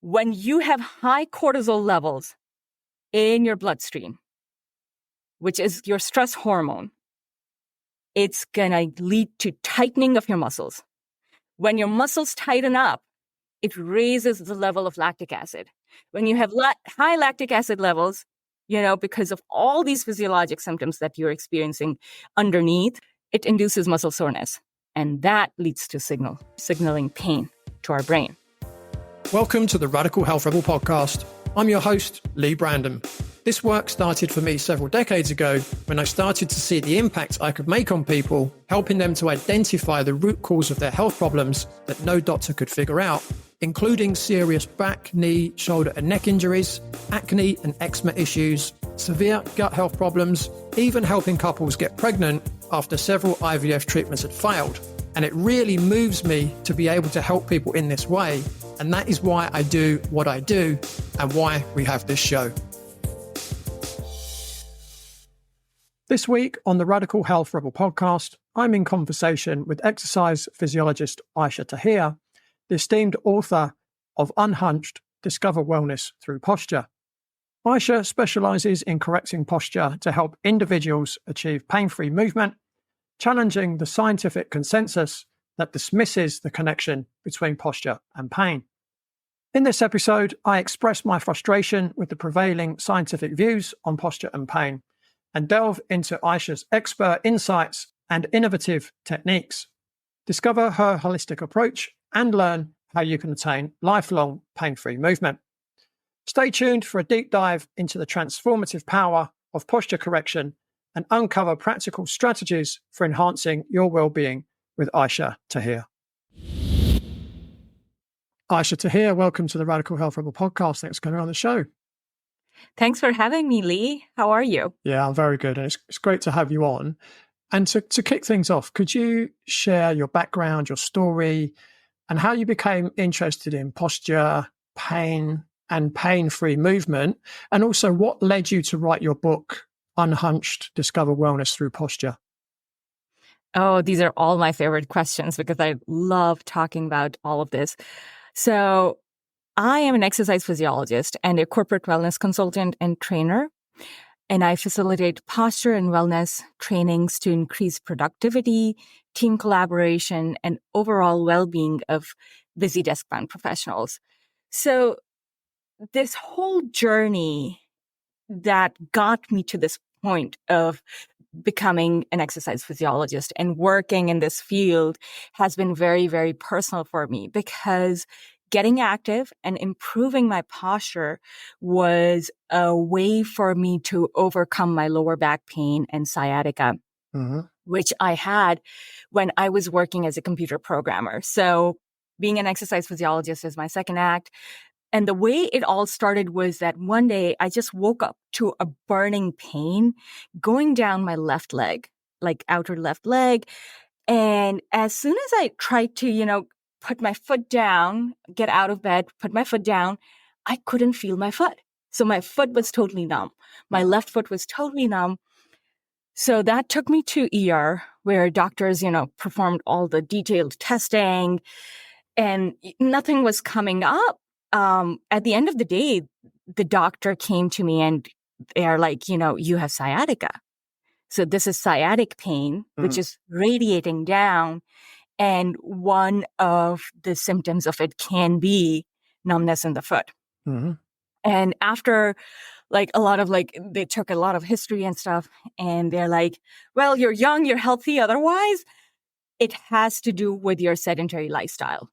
When you have high cortisol levels in your bloodstream, which is your stress hormone, it's going to lead to tightening of your muscles. When your muscles tighten up, it raises the level of lactic acid. When you have high lactic acid levels, because of all these physiologic symptoms that you're experiencing underneath, it induces muscle soreness. And that leads to signaling pain to our brain. Welcome to the Radical Health Rebel podcast. I'm your host, Lee Brandon. This work started for me several decades ago when I started to see the impact I could make on people, helping them to identify the root cause of their health problems that no doctor could figure out, including serious back, knee, shoulder and neck injuries, acne and eczema issues, severe gut health problems, even helping couples get pregnant after several IVF treatments had failed. And it really moves me to be able to help people in this way. And that is why I do what I do and why we have this show. This week on the Radical Health Rebel podcast, I'm in conversation with exercise physiologist Aesha Tahir, the esteemed author of Unhunched, Discover Wellness Through Posture. Aesha specializes in correcting posture to help individuals achieve pain-free movement, challenging the scientific consensus that dismisses the connection between posture and pain. In this episode, I express my frustration with the prevailing scientific views on posture and pain, and delve into Aesha's expert insights and innovative techniques. Discover her holistic approach and learn how you can attain lifelong pain-free movement. Stay tuned for a deep dive into the transformative power of posture correction and uncover practical strategies for enhancing your well-being with Aesha Tahir. Aesha Tahir, welcome to the Radical Health Rebel podcast. Thanks for coming on the show. Thanks for having me, Lee. How are you? Yeah, I'm very good. And it's great to have you on. And to kick things off, could you share your background, your story, and how you became interested in posture, pain, and pain-free movement? And also what led you to write your book, Unhunched, Discover Wellness Through Posture? Oh, these are all my favorite questions because I love talking about all of this. So I am an exercise physiologist and a corporate wellness consultant and trainer, and I facilitate posture and wellness trainings to increase productivity, team collaboration, and overall well-being of busy desk-bound professionals. So this whole journey that got me to this point of becoming an exercise physiologist and working in this field has been very, very personal for me because getting active and improving my posture was a way for me to overcome my lower back pain and sciatica, which I had when I was working as a computer programmer. So being an exercise physiologist is my second act. And the way it all started was that one day I just woke up to a burning pain going down my left leg, like outer left leg. And as soon as I tried to, put my foot down, get out of bed, put my foot down, I couldn't feel my foot. So my foot was totally numb. My left foot was totally numb. So that took me to ER where doctors, performed all the detailed testing and nothing was coming up. At the end of the day, the doctor came to me and they're like, you have sciatica. So this is sciatic pain, which is radiating down. And one of the symptoms of it can be numbness in the foot. And after they took a lot of history and stuff, and they're like, well, you're young, you're healthy. Otherwise, it has to do with your sedentary lifestyle.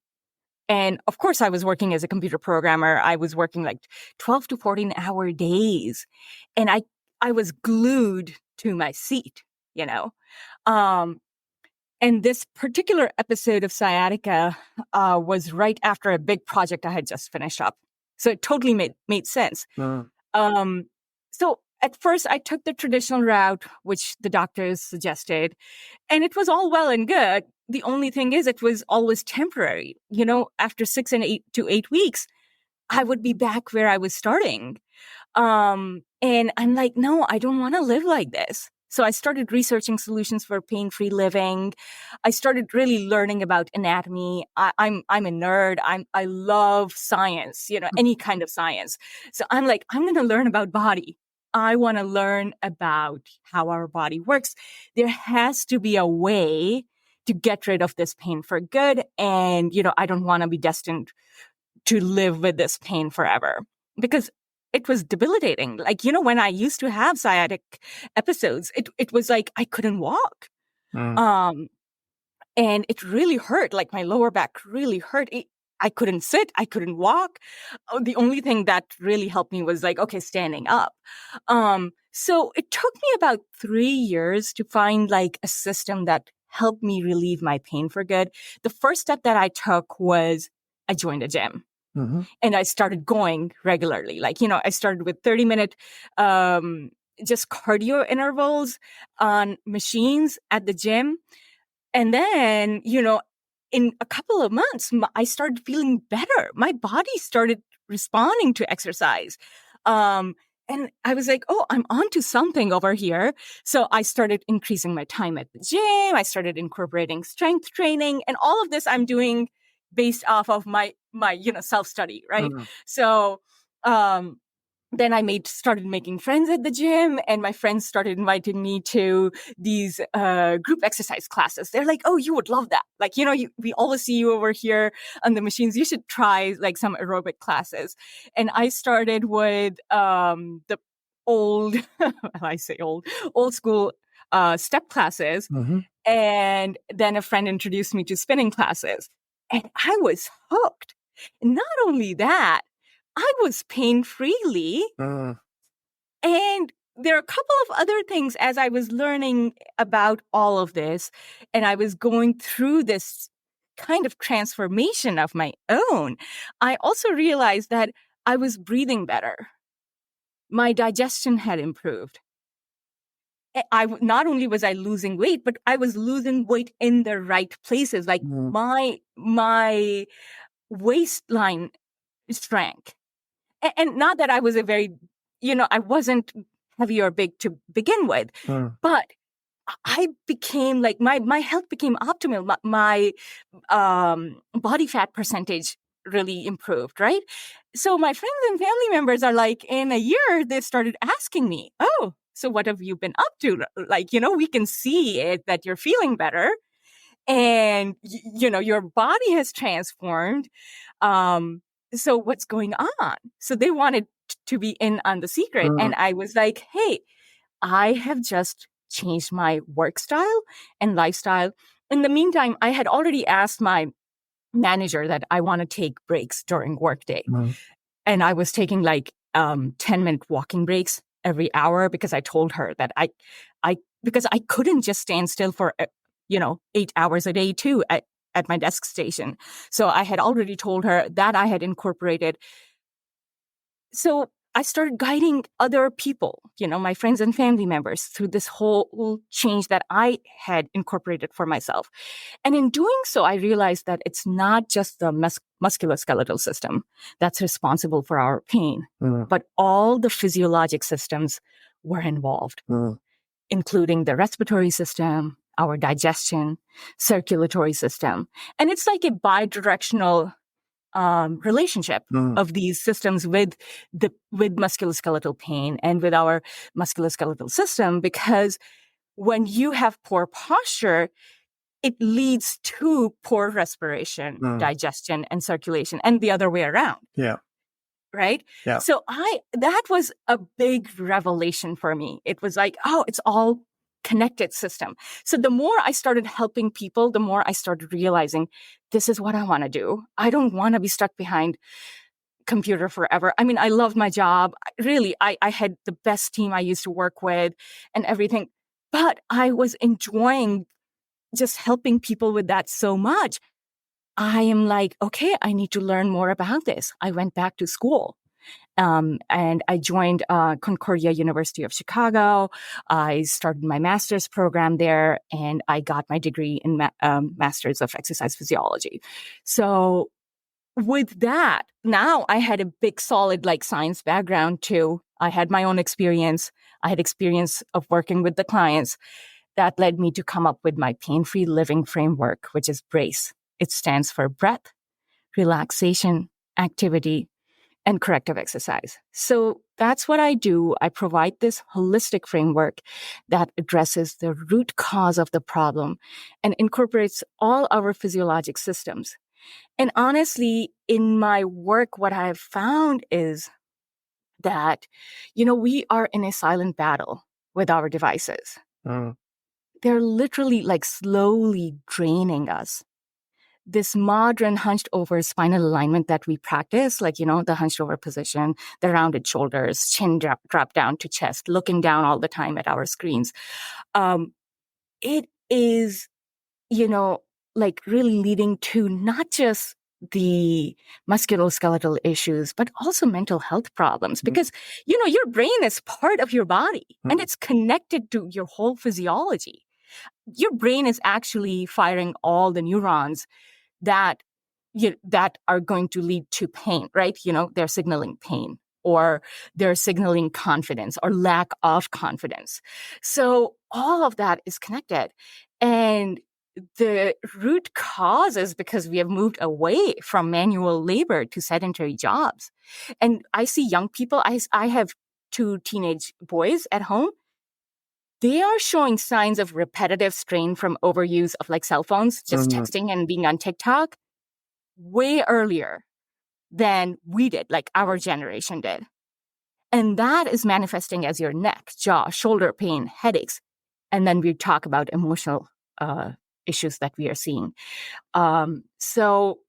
And of course, I was working as a computer programmer. I was working like 12 to 14-hour days. And I was glued to my seat, And this particular episode of sciatica was right after a big project I had just finished up. So it totally made sense. So at first, I took the traditional route, which the doctors suggested, and it was all well and good. The only thing is it was always temporary. After 6 to 8 weeks, I would be back where I was starting. And I'm like, no, I don't want to live like this. So I started researching solutions for pain-free living. I started really learning about anatomy. I'm a nerd. I love science, any kind of science. So I'm like, I'm going to learn about body. I want to learn about how our body works. There has to be a way to get rid of this pain for good. And, I don't want to be destined to live with this pain forever, because it was debilitating. Like, when I used to have sciatic episodes, it was like I couldn't walk. And it really hurt. Like, my lower back really hurt. I couldn't sit. I couldn't walk. The only thing that really helped me was like, okay, standing up. So it took me about 3 years to find like a system that helped me relieve my pain for good. The first step that I took was I joined a gym. Mm-hmm. And I started going regularly. Like, I started with 30-minute just cardio intervals on machines at the gym. And then, in a couple of months, I started feeling better. My body started responding to exercise. And I was like, oh, I'm onto something over here. So I started increasing my time at the gym. I started incorporating strength training, and all of this I'm doing based off of my self-study, right? Mm-hmm. So then I started making friends at the gym, and my friends started inviting me to these group exercise classes. They're like, oh, you would love that. Like, we always see you over here on the machines. You should try like some aerobic classes. And I started with the old, I say old school step classes. Mm-hmm. And then a friend introduced me to spinning classes. And I was hooked. And not only that, I was pain freely. And there are a couple of other things as I was learning about all of this, and I was going through this kind of transformation of my own. I also realized that I was breathing better. My digestion had improved. Not only was I losing weight, but I was losing weight in the right places. Like my waistline shrank. And not that I was a very, I wasn't heavy or big to begin with, but I became like, my health became optimal. My body fat percentage really improved, right? So my friends and family members are like, in a year, they started asking me, oh, so what have you been up to? Like, we can see it that you're feeling better, and, your body has transformed. So what's going on? So they wanted to be in on the secret. And I was like, hey, I have just changed my work style and lifestyle. In the meantime, I had already asked my manager that I want to take breaks during workday. And I was taking like 10-minute walking breaks every hour, because I told her that because I couldn't just stand still for 8 hours a day too at my desk station. So I had already told her that I had incorporated. So I started guiding other people, my friends and family members, through this whole change that I had incorporated for myself. And in doing so, I realized that it's not just the musculoskeletal system that's responsible for our pain, but all the physiologic systems were involved, including the respiratory system, our digestion, circulatory system. And it's like a bidirectional relationship of these systems with musculoskeletal pain and with our musculoskeletal system, because when you have poor posture, it leads to poor respiration, digestion, and circulation, and the other way around. Yeah. Right? Yeah. So that was a big revelation for me. It was like, oh, it's all connected system. So the more I started helping people, the more I started realizing this is what I want to do. I don't want to be stuck behind computer forever. I mean, I loved my job. Really, I had the best team I used to work with and everything, but I was enjoying just helping people with that so much. I am like, okay, I need to learn more about this. I went back to school. And I joined Concordia University of Chicago. I started my master's program there, and I got my degree in Master's of Exercise Physiology. So with that, now I had a big, solid, like, science background too. I had my own experience. I had experience of working with the clients that led me to come up with my pain-free living framework, which is BRACE. It stands for breath, relaxation, activity, and corrective exercise. So that's what I do. I provide this holistic framework that addresses the root cause of the problem and incorporates all our physiologic systems. And honestly, in my work, what I have found is that, we are in a silent battle with our devices. They're literally like slowly draining us. This modern hunched over spinal alignment that we practice, like, the hunched over position, the rounded shoulders, chin drop down to chest, looking down all the time at our screens. It is, like really leading to not just the musculoskeletal issues, but also mental health problems because, your brain is part of your body and it's connected to your whole physiology. Your brain is actually firing all the neurons that that are going to lead to pain, right? They're signaling pain or they're signaling confidence or lack of confidence. So all of that is connected. And the root cause is because we have moved away from manual labor to sedentary jobs. And I see young people, I have 2 teenage boys at home. They are showing signs of repetitive strain from overuse of like cell phones, just texting and being on TikTok way earlier than we did, like our generation did. And that is manifesting as your neck, jaw, shoulder pain, headaches. And then we talk about emotional issues that we are seeing. So,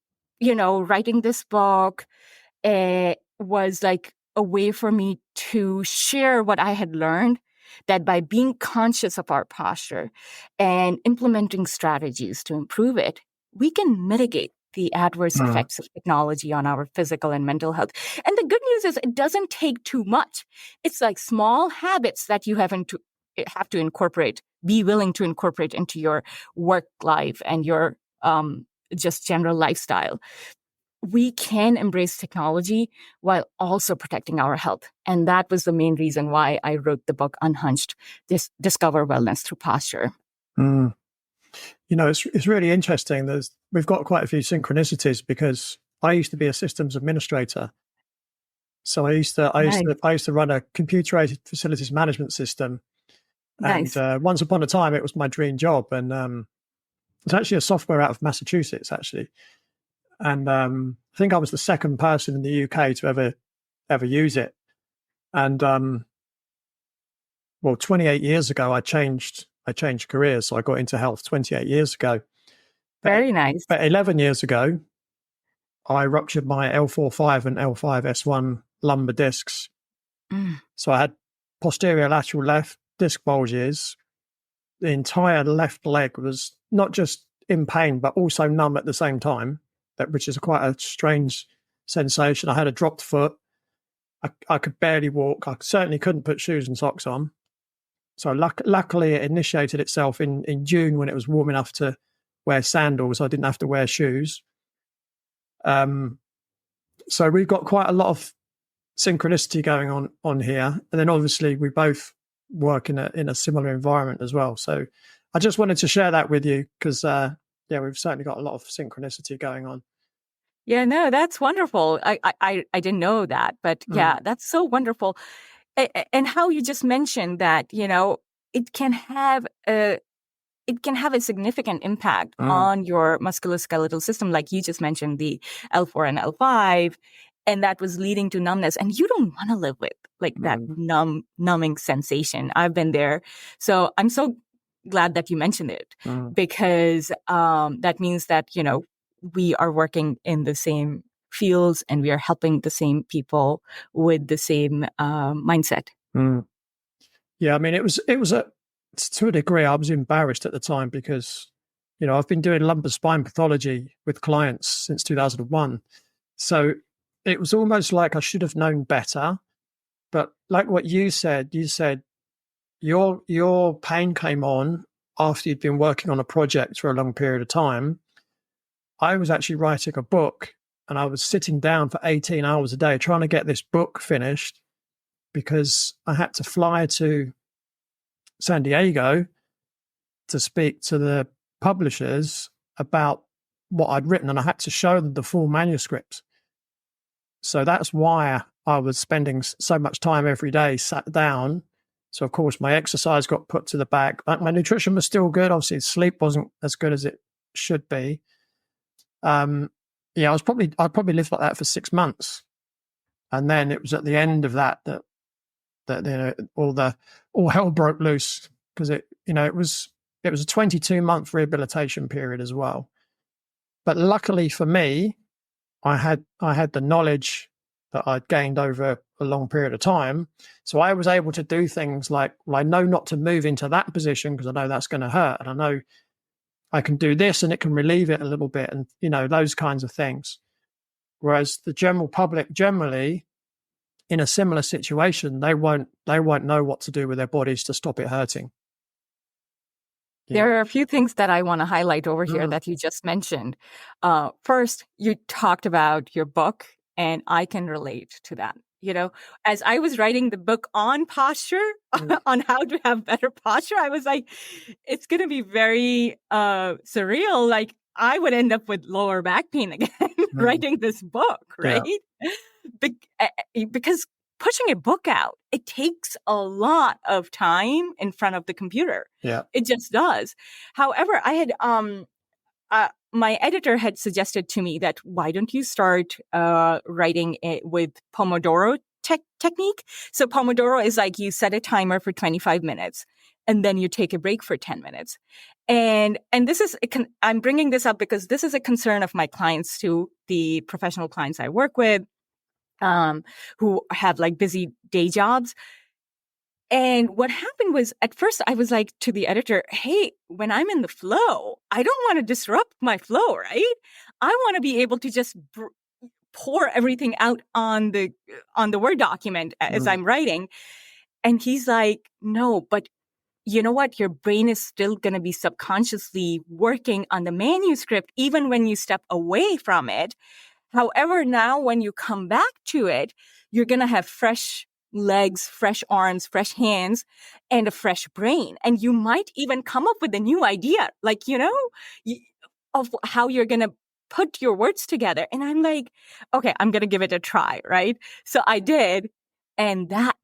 writing this book was like a way for me to share what I had learned, that by being conscious of our posture and implementing strategies to improve it, we can mitigate the adverse effects of technology on our physical and mental health. And the good news is it doesn't take too much. It's like small habits that you have to incorporate, be willing to incorporate into your work life and your just general lifestyle. We can embrace technology while also protecting our health. And that was the main reason why I wrote the book Unhunched, Discover Wellness Through Posture. It's really interesting. We've got quite a few synchronicities because I used to be a systems administrator. So I used to run a computer-aided facilities management system. Nice. And once upon a time, it was my dream job. And it's actually a software out of Massachusetts, actually. And I think I was the second person in the UK to ever use it. And 28 years ago, I changed careers. So I got into health 28 years ago. Very nice. But 11 years ago, I ruptured my L4-5 and L5-S1 lumbar discs. So I had posterior lateral left disc bulges. The entire left leg was not just in pain, but also numb at the same time, which is quite a strange sensation. I had a dropped foot. I could barely walk. I certainly couldn't put shoes and socks on. So luckily, it initiated itself in June when it was warm enough to wear sandals. I didn't have to wear shoes. So we've got quite a lot of synchronicity going on here. And then obviously we both work in a similar environment as well. So I just wanted to share that with you because, we've certainly got a lot of synchronicity going on. Yeah, no, that's wonderful. I didn't know that, but yeah, that's so wonderful. And how you just mentioned that, it can have a significant impact on your musculoskeletal system. Like you just mentioned the L4 and L5, and that was leading to numbness. And you don't want to live with like that numbing sensation. I've been there. So I'm so glad that you mentioned it because that means that, we are working in the same fields and we are helping the same people with the same mindset. Yeah, I mean, it was to a degree, I was embarrassed at the time because, I've been doing lumbar spine pathology with clients since 2001. So it was almost like I should have known better. But like what you said your pain came on after you'd been working on a project for a long period of time. I was actually writing a book and I was sitting down for 18 hours a day trying to get this book finished. because I had to fly to San Diego to speak to the publishers about what I'd written, and I had to show them the full manuscript. So that's why I was spending so much time every day sat down. So, of course, my exercise got put to the back. My nutrition was still good. Obviously, sleep wasn't as good as it should be. I probably lived like that for 6 months. And then it was at the end of that all hell broke loose, because it was a 22-month rehabilitation period as well. But luckily for me, I had the knowledge that I'd gained over a long period of time. So I was able to do things like, well, I know not to move into that position because I know that's going to hurt. And I know I can do this and it can relieve it a little bit, and, those kinds of things. Whereas the general public generally, in a similar situation, they won't know what to do with their bodies to stop it hurting. Yeah. There are a few things that I want to highlight over here that you just mentioned. First, you talked about your book, and I can relate to that. As I was writing the book on posture, on how to have better posture, I was like, it's going to be very surreal. Like, I would end up with lower back pain again writing this book, right? Yeah. Because pushing a book out, it takes a lot of time in front of the computer. Yeah, it just does. However, I had my editor had suggested to me that why don't you start writing it with Pomodoro technique? So Pomodoro is like you set a timer for 25 minutes and then you take a break for 10 minutes. And this is I'm bringing this up because this is a concern of my clients too, the professional clients I work with, who have like busy day jobs. And what happened was, at first I was like to the editor, hey, when I'm in the flow, I don't want to disrupt my flow, right? I want to be able to just pour everything out on the Word document as I'm writing. And he's like, no, but you know what? Your brain is still going to be subconsciously working on the manuscript, even when you step away from it. However, now when you come back to it, you're going to have fresh legs, fresh arms, fresh hands, and a fresh brain. And you might even come up with a new idea, like, of how you're going to put your words together. And I'm like, okay, I'm going to give it a try, right? So I did. And that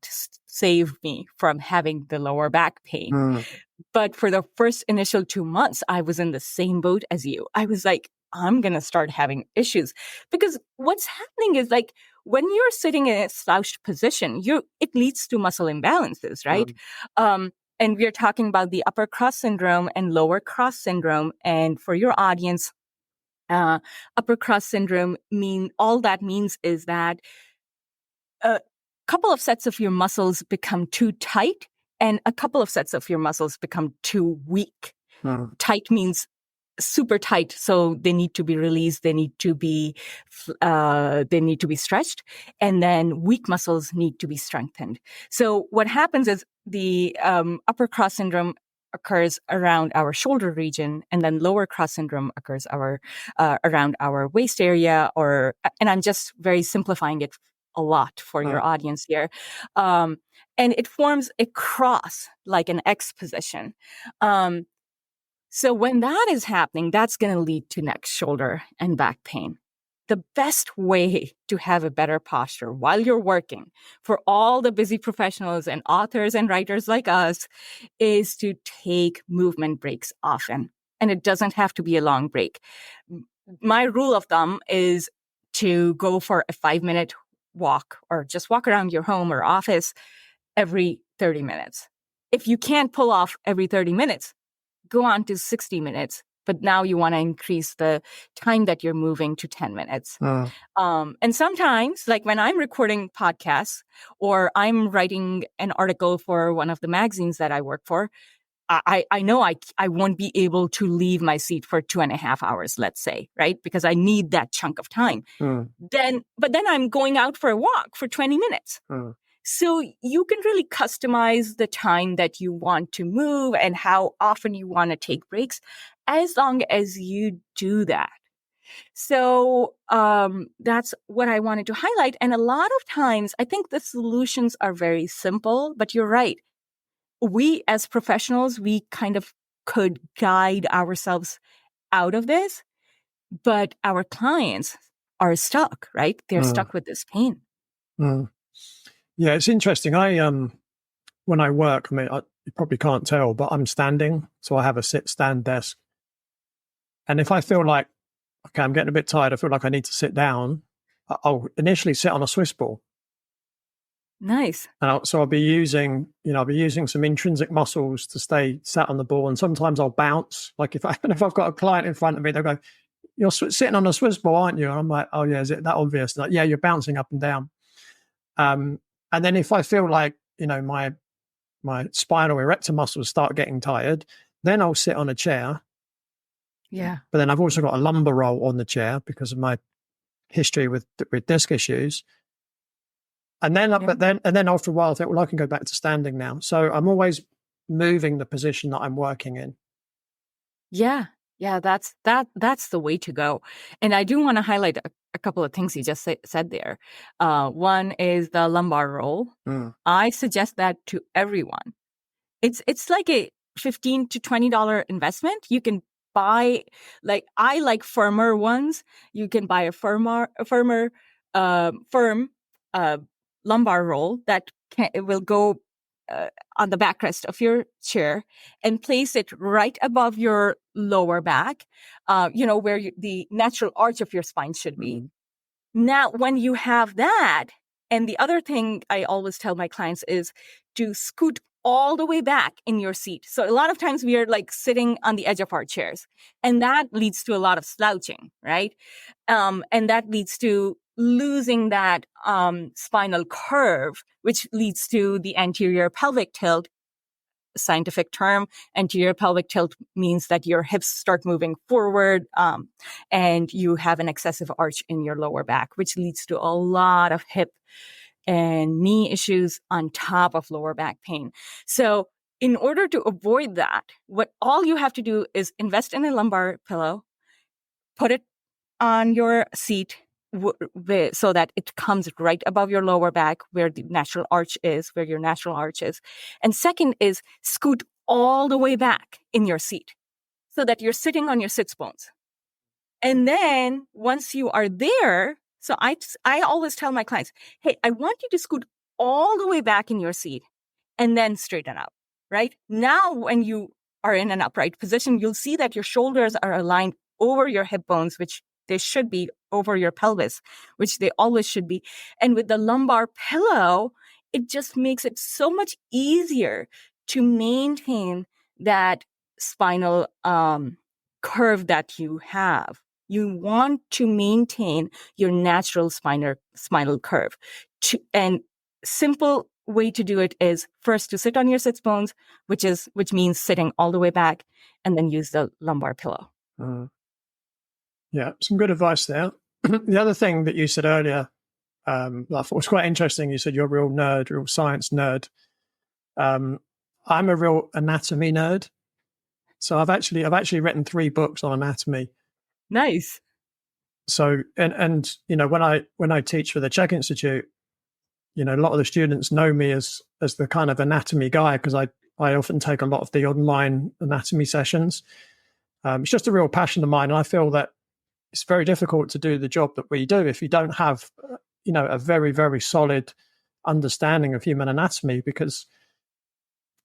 saved me from having the lower back pain. But for the first initial 2 months, I was in the same boat as you. I was like, I'm going to start having issues, because what's happening is, like, when you're sitting in a slouched position, it leads to muscle imbalances, right? And we're talking about the upper cross syndrome and lower cross syndrome. And for your audience, upper cross syndrome all that means is that a couple of sets of your muscles become too tight and a couple of sets of your muscles become too weak. Tight means super tight, so they need to be released, they need to be stretched, and then weak muscles need to be strengthened. So what happens is the upper cross syndrome occurs around our shoulder region, and then lower cross syndrome occurs around our waist area, and I'm just very simplifying it a lot for your audience here. And it forms a cross, like an X position. So when that is happening, that's going to lead to neck, shoulder, and back pain. The best way to have a better posture while you're working, for all the busy professionals and authors and writers like us, is to take movement breaks often. And it doesn't have to be a long break. My rule of thumb is to go for a 5-minute walk, or just walk around your home or office every 30 minutes. If you can't pull off every 30 minutes, go on to 60 minutes, but now you want to increase the time that you're moving to 10 minutes. And sometimes, like when I'm recording podcasts or I'm writing an article for one of the magazines that I work for, I know I won't be able to leave my seat for 2.5 hours, let's say, right? Because I need that chunk of time. But then I'm going out for a walk for 20 minutes. So you can really customize the time that you want to move and how often you want to take breaks, as long as you do that. So that's what I wanted to highlight. And a lot of times, I think the solutions are very simple, but you're right. We as professionals, we kind of could guide ourselves out of this, but our clients are stuck, right? They're stuck with this pain. Yeah, it's interesting. When I work, I mean, you probably can't tell, but I'm standing, so I have a sit-stand desk. And if I feel like, okay, I'm getting a bit tired, I feel like I need to sit down, I'll initially sit on a Swiss ball. Nice. And so I'll be using some intrinsic muscles to stay sat on the ball. And sometimes I'll bounce. Like if I've got a client in front of me, they'll go, "You're sitting on a Swiss ball, aren't you?" And I'm like, "Oh yeah, is it that obvious?" Like, yeah, you're bouncing up and down. And then if I feel like, my spinal erector muscles start getting tired, then I'll sit on a chair. Yeah. But then I've also got a lumbar roll on the chair because of my history with disc issues. And then, but then after a while, I think, well, I can go back to standing now. So I'm always moving the position that I'm working in. Yeah. That's the way to go. And I do want to highlight a couple of things you just said there. One is the lumbar roll. I suggest that to everyone. It's like a $15 to $20 investment. You can buy, I like firmer ones. You can buy a firm lumbar roll that it will go on the backrest of your chair and place it right above your lower back, where the natural arch of your spine should be. Now, when you have that, and the other thing I always tell my clients is to scoot all the way back in your seat. So a lot of times we are like sitting on the edge of our chairs, and that leads to a lot of slouching, right? And that leads to losing that spinal curve, which leads to the anterior pelvic tilt. Scientific term, anterior pelvic tilt means that your hips start moving forward, and you have an excessive arch in your lower back, which leads to a lot of hip and knee issues on top of lower back pain. So in order to avoid that, all you have to do is invest in a lumbar pillow, put it on your seat so that it comes right above your lower back where the natural arch is, where your natural arch is. And second is scoot all the way back in your seat so that you're sitting on your sits bones. And then once you are there, so I always tell my clients, hey, I want you to scoot all the way back in your seat and then straighten out, right? Now, when you are in an upright position, you'll see that your shoulders are aligned over your hip bones, which they should be over your pelvis, which they always should be. And with the lumbar pillow, it just makes it so much easier to maintain that spinal curve that you have. You want to maintain your natural spinal curve. And simple way to do it is first to sit on your sits bones, which means sitting all the way back, and then use the lumbar pillow. Yeah, some good advice there. The other thing that you said earlier, I thought was quite interesting. You said you're a real nerd, real science nerd. I'm a real anatomy nerd. So I've actually written 3 books on anatomy. Nice. So and when I teach for the Czech Institute, a lot of the students know me as the kind of anatomy guy because I often take a lot of the online anatomy sessions. It's just a real passion of mine, and I feel that it's very difficult to do the job that we do if you don't have, a very, very solid understanding of human anatomy. Because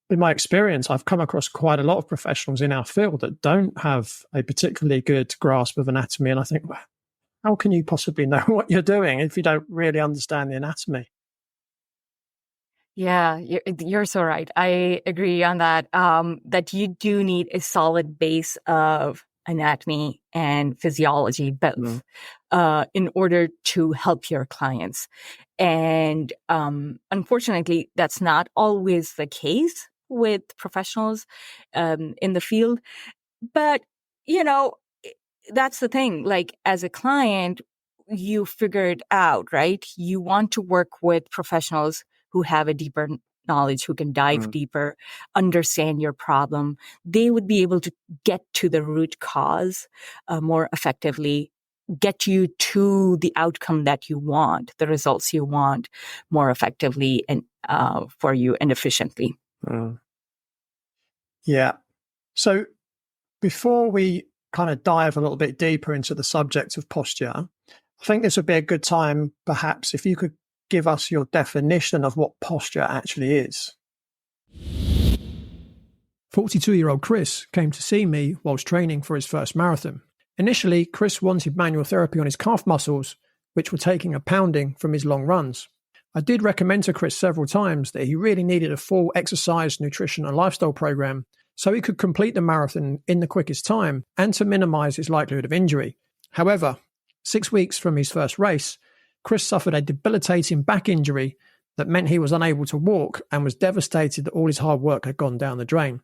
in my experience, I've come across quite a lot of professionals in our field that don't have a particularly good grasp of anatomy. And I think, well, how can you possibly know what you're doing if you don't really understand the anatomy? Yeah, you're so right. I agree on that, that you do need a solid base of anatomy and physiology both in order to help your clients. And unfortunately, that's not always the case with professionals in the field. But, that's the thing. Like, as a client, you figure it out, right? You want to work with professionals who have a deeper knowledge, who can dive deeper, understand your problem. They would be able to get to the root cause more effectively get you to the outcome that you want, the results you want more effectively and for you and efficiently. Yeah. So before we kind of dive a little bit deeper into the subject of posture, I think this would be a good time, perhaps, if you could give us your definition of what posture actually is. 42-year-old Chris came to see me whilst training for his first marathon. Initially, Chris wanted manual therapy on his calf muscles, which were taking a pounding from his long runs. I did recommend to Chris several times that he really needed a full exercise, nutrition and lifestyle program so he could complete the marathon in the quickest time and to minimize his likelihood of injury. However, 6 weeks from his first race, Chris suffered a debilitating back injury that meant he was unable to walk and was devastated that all his hard work had gone down the drain.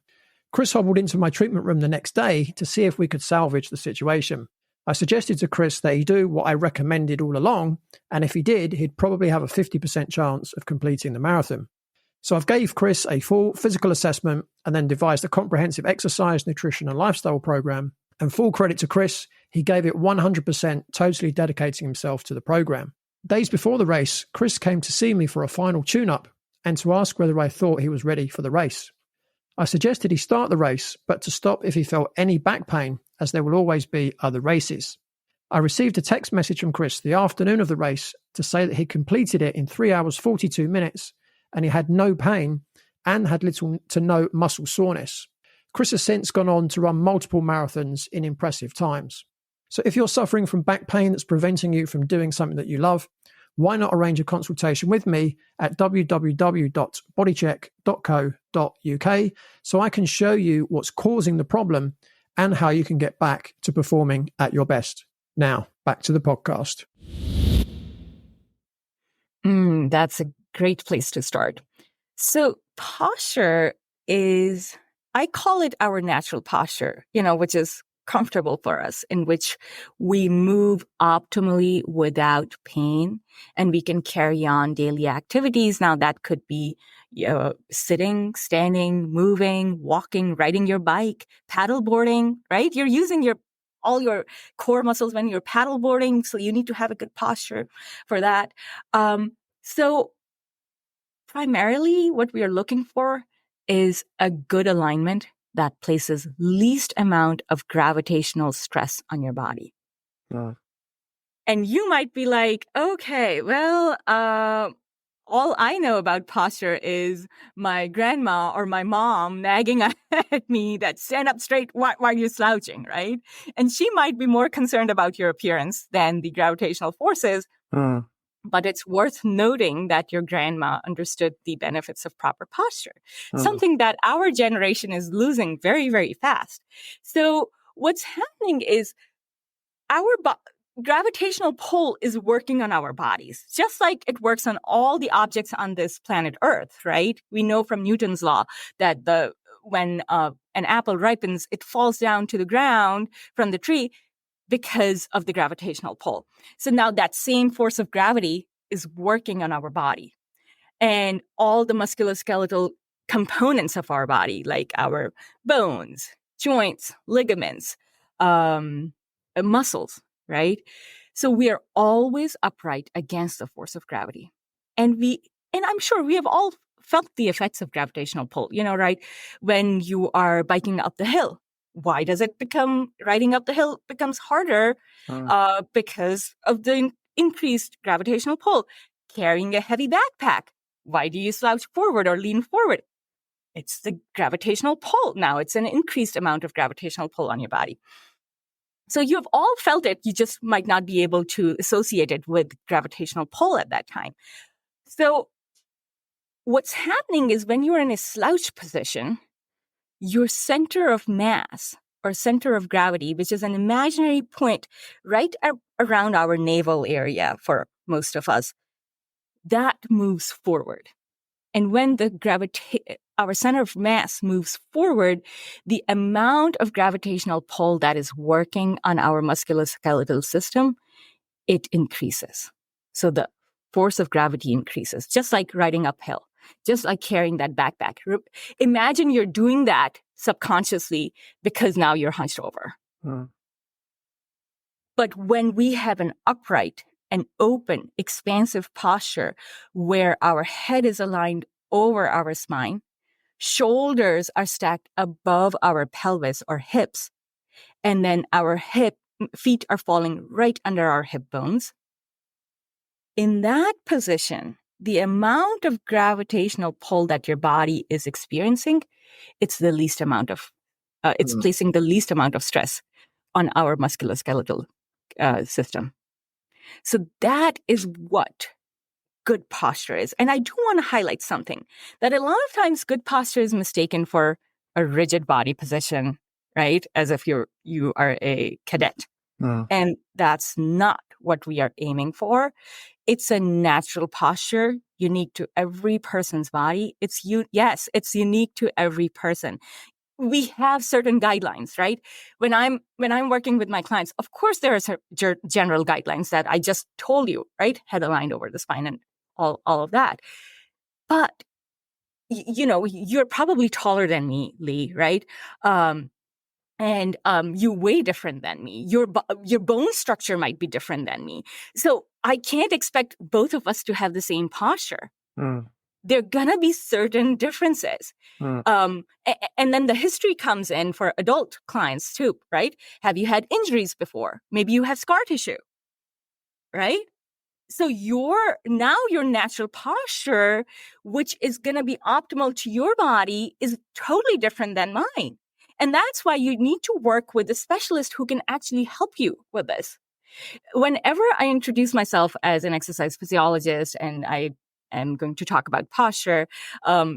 Chris hobbled into my treatment room the next day to see if we could salvage the situation. I suggested to Chris that he do what I recommended all along, and if he did, he'd probably have a 50% chance of completing the marathon. So I've gave Chris a full physical assessment and then devised a comprehensive exercise, nutrition and lifestyle program. And full credit to Chris, he gave it 100%, totally dedicating himself to the program. Days before the race, Chris came to see me for a final tune-up and to ask whether I thought he was ready for the race. I suggested he start the race, but to stop if he felt any back pain, as there will always be other races. I received a text message from Chris the afternoon of the race to say that he completed it in 3 hours 42 minutes and he had no pain and had little to no muscle soreness. Chris has since gone on to run multiple marathons in impressive times. So if you're suffering from back pain that's preventing you from doing something that you love, why not arrange a consultation with me at www.bodycheck.co.uk so I can show you what's causing the problem and how you can get back to performing at your best. Now, back to the podcast. That's a great place to start. So posture is, I call it our natural posture, which is comfortable for us, in which we move optimally without pain and we can carry on daily activities. Now that could be sitting, standing, moving, walking, riding your bike, paddleboarding, right? You're using all your core muscles when you're paddleboarding, so you need to have a good posture for that. So primarily what we are looking for is a good alignment that places least amount of gravitational stress on your body. And you might be like, okay, well, all I know about posture is my grandma or my mom nagging at me that stand up straight, why are you slouching, right? And she might be more concerned about your appearance than the gravitational forces. But it's worth noting that your grandma understood the benefits of proper posture, something that our generation is losing very, very fast. So what's happening is our gravitational pull is working on our bodies, just like it works on all the objects on this planet Earth, right? We know from Newton's law that when an apple ripens, it falls down to the ground from the tree because of the gravitational pull. So now that same force of gravity is working on our body. And all the musculoskeletal components of our body, like our bones, joints, ligaments, muscles, right? So we are always upright against the force of gravity. And I'm sure we have all felt the effects of gravitational pull, right? When you are biking up the hill. Why does riding up the hill becomes harder? Because of the increased gravitational pull. Carrying a heavy backpack. Why do you slouch forward or lean forward? It's the gravitational pull. Now it's an increased amount of gravitational pull on your body. So you have all felt it. You just might not be able to associate it with gravitational pull at that time. So what's happening is when you're in a slouch position, your center of mass or center of gravity, which is an imaginary point right around our navel area for most of us, that moves forward. And when our center of mass moves forward, the amount of gravitational pull that is working on our musculoskeletal system, it increases. So the force of gravity increases, just like riding uphill, just like carrying that backpack. Imagine you're doing that subconsciously because now you're hunched over. But when we have an upright and open, expansive posture where our head is aligned over our spine, shoulders are stacked above our pelvis or hips, and then our feet are falling right under our hip bones. In that position, the amount of gravitational pull that your body is experiencing, it's the least amount of, it's placing the least amount of stress on our musculoskeletal system. So that is what good posture is. And I do want to highlight something that a lot of times good posture is mistaken for a rigid body position, right? As if you are a cadet. And that's not what we are aiming for. It's a natural posture unique to every person's body. It's unique to every person. We have certain guidelines, right? When I'm working with my clients, of course, there are general guidelines that I just told you, right? Head aligned over the spine and all of that. But, you're probably taller than me, Lee, right? And you way different than me. Your bone structure might be different than me. So I can't expect both of us to have the same posture. There are going to be certain differences. And then the history comes in for adult clients too, right? Have you had injuries before? Maybe you have scar tissue, right? So your natural posture, which is going to be optimal to your body, is totally different than mine. And that's why you need to work with a specialist who can actually help you with this. Whenever I introduce myself as an exercise physiologist and I am going to talk about posture,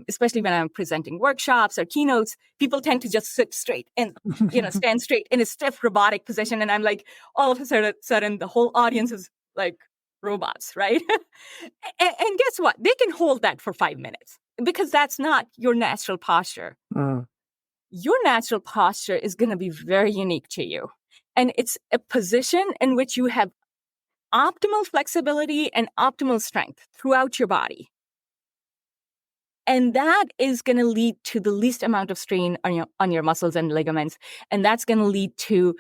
especially when I'm presenting workshops or keynotes, people tend to just sit straight and, stand straight in a stiff robotic position. And I'm like, all of a sudden, the whole audience is like robots, right? and guess what? They can hold that for 5 minutes because that's not your natural posture. Your natural posture is going to be very unique to you. And it's a position in which you have optimal flexibility and optimal strength throughout your body. And that is going to lead to the least amount of strain on your muscles and ligaments. And that's going to lead to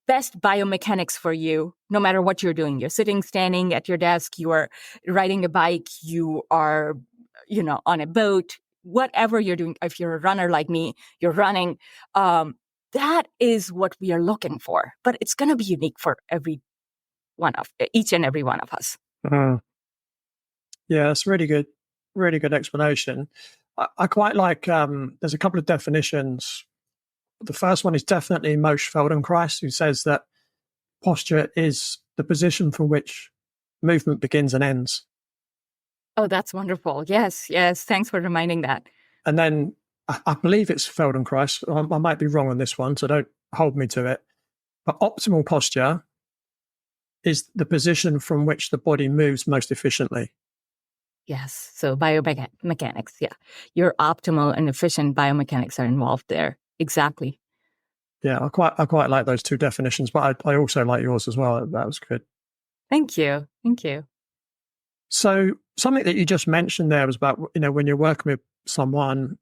best biomechanics for you, no matter what you're doing. You're sitting, standing at your desk, you are riding a bike, you are, on a boat, whatever you're doing. If you're a runner like me, you're running. That is what we are looking for. But it's going to be unique for each and every one of us. Yeah, that's really good explanation. I quite like, there's a couple of definitions. The first one is definitely Moshe Feldenkrais, who says that posture is the position from which movement begins and ends. Oh, that's wonderful. Yes. Thanks for reminding that. And then I believe it's Feldenkrais. I might be wrong on this one, so don't hold me to it. But optimal posture is the position from which the body moves most efficiently. Yes. So biomechanics, yeah. Your optimal and efficient biomechanics are involved there. Exactly. Yeah, I quite like those two definitions, but I also like yours as well. That was good. Thank you. So something that you just mentioned there was about, when you're working with someone,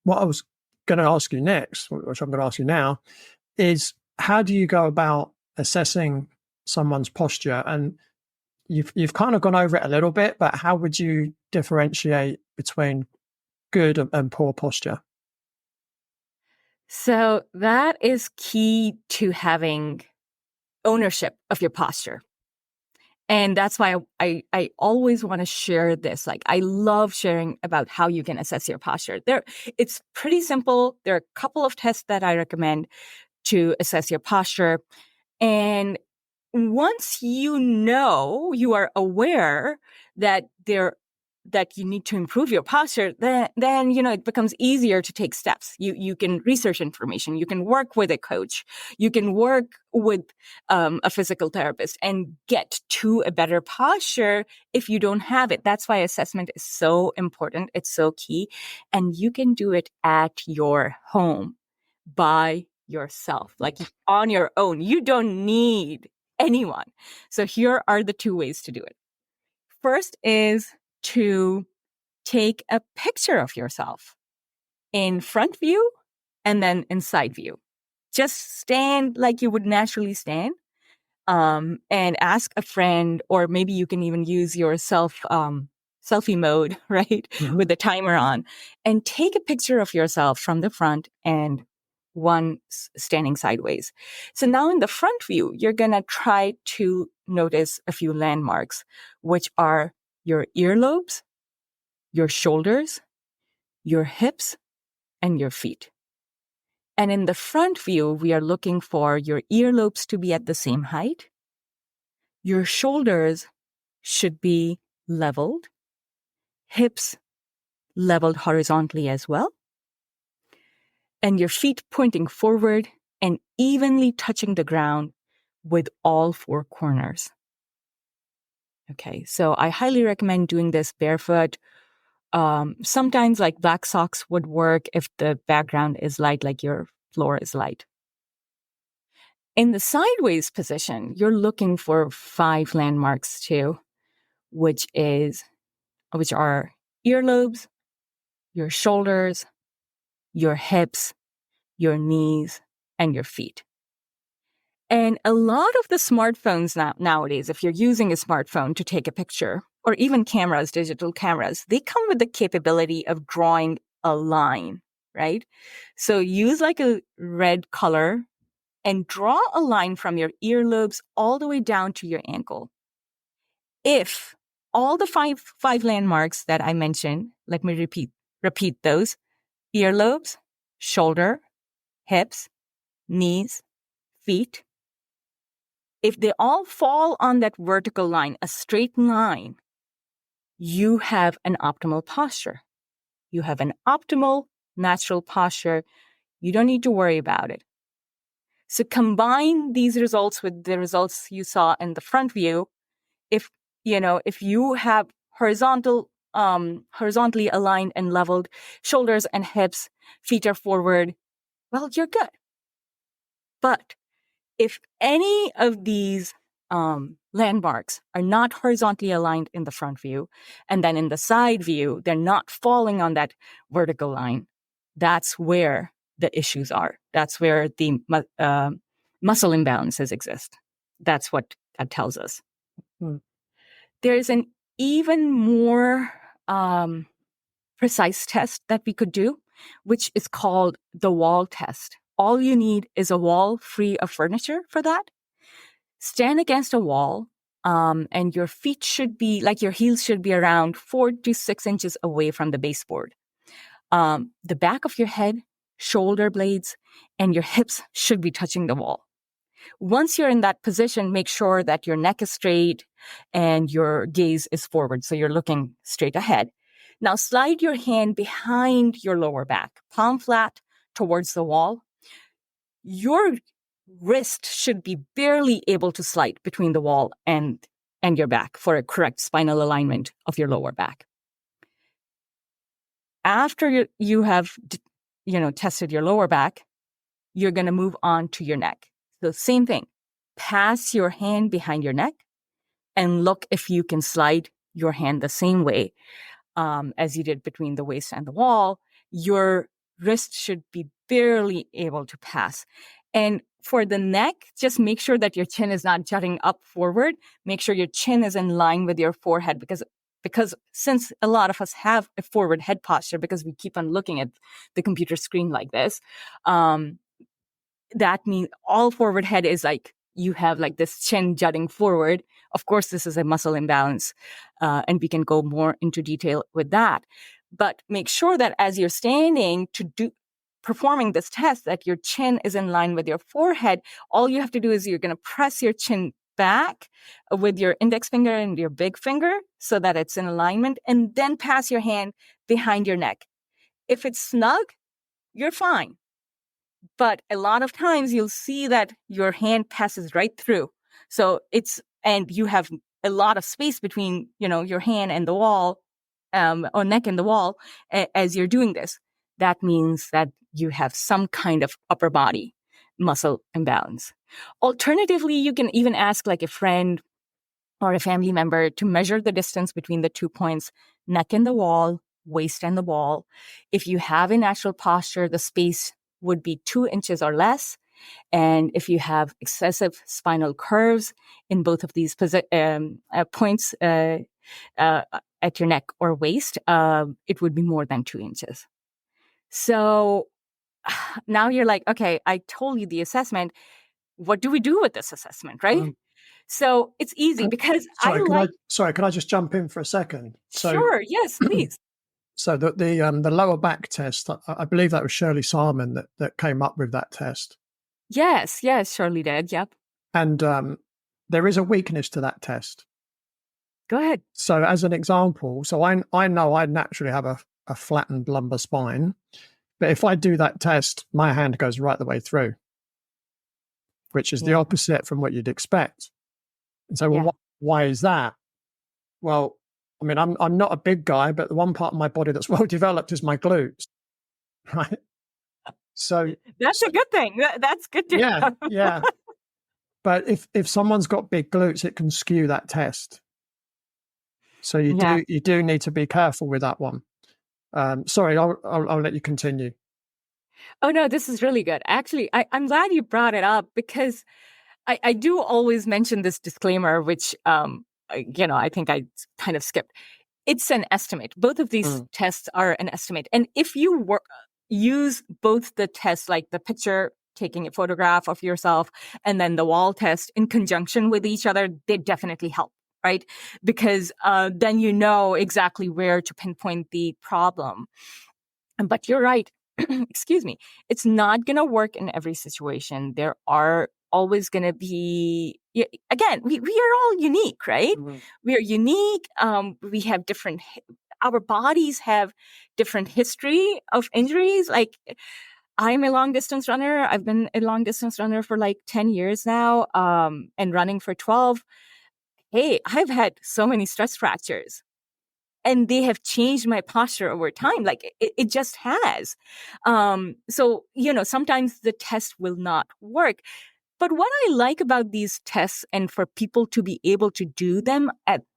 what I was going to ask you next, which I'm going to ask you now, is how do you go about assessing someone's posture? And you've kind of gone over it a little bit, but how would you differentiate between good and poor posture? So that is key to having ownership of your posture. And that's why I always want to share this. Like, I love sharing about how you can assess your posture. It's pretty simple. There are a couple of tests that I recommend to assess your posture. And once you are aware that you need to improve your posture, then it becomes easier to take steps. You can research information. You can work with a coach. You can work with a physical therapist and get to a better posture if you don't have it. That's why assessment is so important. It's so key. And you can do it at your home by yourself, like on your own. You don't need anyone. So here are the two ways to do it. First is to take a picture of yourself in front view and then in side view. Just stand like you would naturally stand and ask a friend, or maybe you can even use your selfie mode, right? With the timer on, and take a picture of yourself from the front and one standing sideways. So now in the front view, you're going to try to notice a few landmarks, which are your earlobes, your shoulders, your hips, and your feet. And in the front view, we are looking for your earlobes to be at the same height. Your shoulders should be leveled, hips leveled horizontally as well, and your feet pointing forward and evenly touching the ground with all four corners. Okay, so I highly recommend doing this barefoot. Sometimes like black socks would work if the background is light, like your floor is light. In the sideways position, you're looking for 5 landmarks too, which are earlobes, your shoulders, your hips, your knees, and your feet. And a lot of the smartphones nowadays, if you're using a smartphone to take a picture, or even cameras, digital cameras, they come with the capability of drawing a line, right? So use like a red color and draw a line from your earlobes all the way down to your ankle. If all the five landmarks that I mentioned, let me repeat those: earlobes, shoulder, hips, knees, feet. If they all fall on that vertical line, a straight line, you have an optimal posture. You have an optimal natural posture. You don't need to worry about it. So combine these results with the results you saw in the front view. If you have horizontally aligned and leveled shoulders and hips, feet are forward, well, you're good. But if any of these landmarks are not horizontally aligned in the front view, and then in the side view, they're not falling on that vertical line, that's where the issues are. That's where the muscle imbalances exist. That's what that tells us. There's an even more precise test that we could do, which is called the wall test. All you need is a wall free of furniture for that. Stand against a wall, and your feet should be, like your heels should be around 4 to 6 inches away from the baseboard. The back of your head, shoulder blades, and your hips should be touching the wall. Once you're in that position, make sure that your neck is straight and your gaze is forward, so you're looking straight ahead. Now slide your hand behind your lower back, palm flat towards the wall. Your wrist should be barely able to slide between the wall and your back for a correct spinal alignment of your lower back. After you have tested your lower back, you're going to move on to your neck. So same thing. Pass your hand behind your neck and look if you can slide your hand the same way as you did between the waist and the wall. Your wrist should be barely able to pass. And for the neck, just make sure that your chin is not jutting up forward. Make sure your chin is in line with your forehead, because since a lot of us have a forward head posture because we keep on looking at the computer screen like this, that means all forward head is like you have like this chin jutting forward. Of course, this is a muscle imbalance, and we can go more into detail with that. But make sure that as you're standing performing this test, that your chin is in line with your forehead. All you have to do is you're going to press your chin back with your index finger and your big finger so that it's in alignment, and then pass your hand behind your neck. If it's snug, you're fine. But a lot of times you'll see that your hand passes right through. And you have a lot of space between, your hand and the wall, or neck and the wall as you're doing this. That means that you have some kind of upper body muscle imbalance. Alternatively, you can even ask like a friend or a family member to measure the distance between the 2 points, neck and the wall, waist and the wall. If you have a natural posture, the space would be 2 inches or less. And if you have excessive spinal curves in both of these points at your neck or waist, it would be more than 2 inches. So now you're like, okay, I told you the assessment. What do we do with this assessment, right? So it's easy because Can I just jump in for a second? Sure, yes, please. So the lower back test, I believe that was Shirley Salmon that came up with that test. Yes, Shirley did. Yep. And there is a weakness to that test. Go ahead. So as an example, so I know I naturally have a flattened lumbar spine, but if I do that test, my hand goes right the way through, which is the opposite from what you'd expect. And so, well, why is that? Well, I mean, I'm not a big guy, but the one part of my body that's well developed is my glutes, right? So that's a good thing. That's good to know. Yeah. But if someone's got big glutes, it can skew that test. So you do need to be careful with that one. Sorry, I'll let you continue. Oh no, this is really good. Actually, I'm glad you brought it up because I do always mention this disclaimer, which I think I kind of skipped. It's an estimate. Both of these tests are an estimate, and if you use both the tests, like the picture, taking a photograph of yourself, and then the wall test in conjunction with each other, they definitely help. Right? Because then you know exactly where to pinpoint the problem. But you're right. Excuse me. It's not going to work in every situation. There are always going to be, again, we are all unique, right? Mm-hmm. We are unique. We have our bodies have different history of injuries. Like, I'm a long distance runner. I've been a long distance runner for like 10 years now, and running for 12. Hey, I've had so many stress fractures and they have changed my posture over time. Like it just has. So, sometimes the test will not work. But what I like about these tests and for people to be able to do them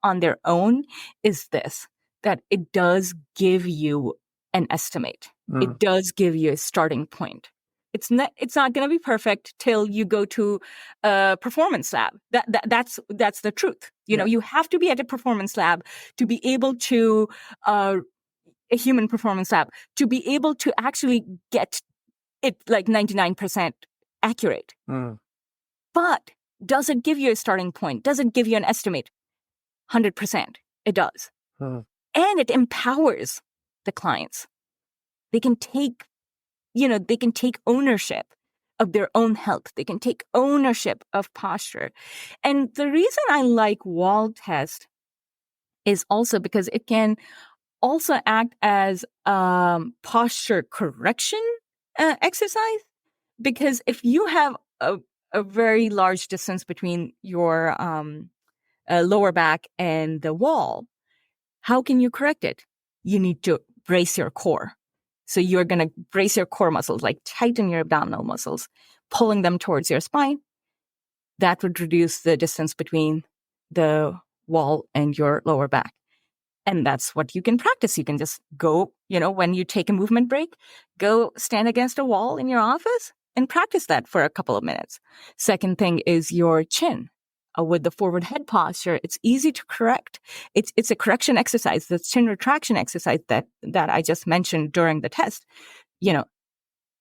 on their own is this, that it does give you an estimate. It does give you a starting point. It's not going to be perfect till you go to a performance lab. That's the truth. You have to be at a performance lab to be able to a human performance lab to be able to actually get it like 99% accurate. But does it give you a starting point? Does it give you an estimate? 100%. It does. And it empowers the clients. They can take ownership of their own health. They can take ownership of posture. And the reason I like wall test is also because it can also act as posture correction exercise. Because if you have a very large distance between your lower back and the wall, how can you correct it? You need to brace your core. So you're going to brace your core muscles, like tighten your abdominal muscles, pulling them towards your spine. That would reduce the distance between the wall and your lower back. And that's what you can practice. You can just go, when you take a movement break, go stand against a wall in your office and practice that for a couple of minutes. Second thing is your chin. With the forward head posture, it's easy to correct. It's a correction exercise, the chin retraction exercise that I just mentioned during the test.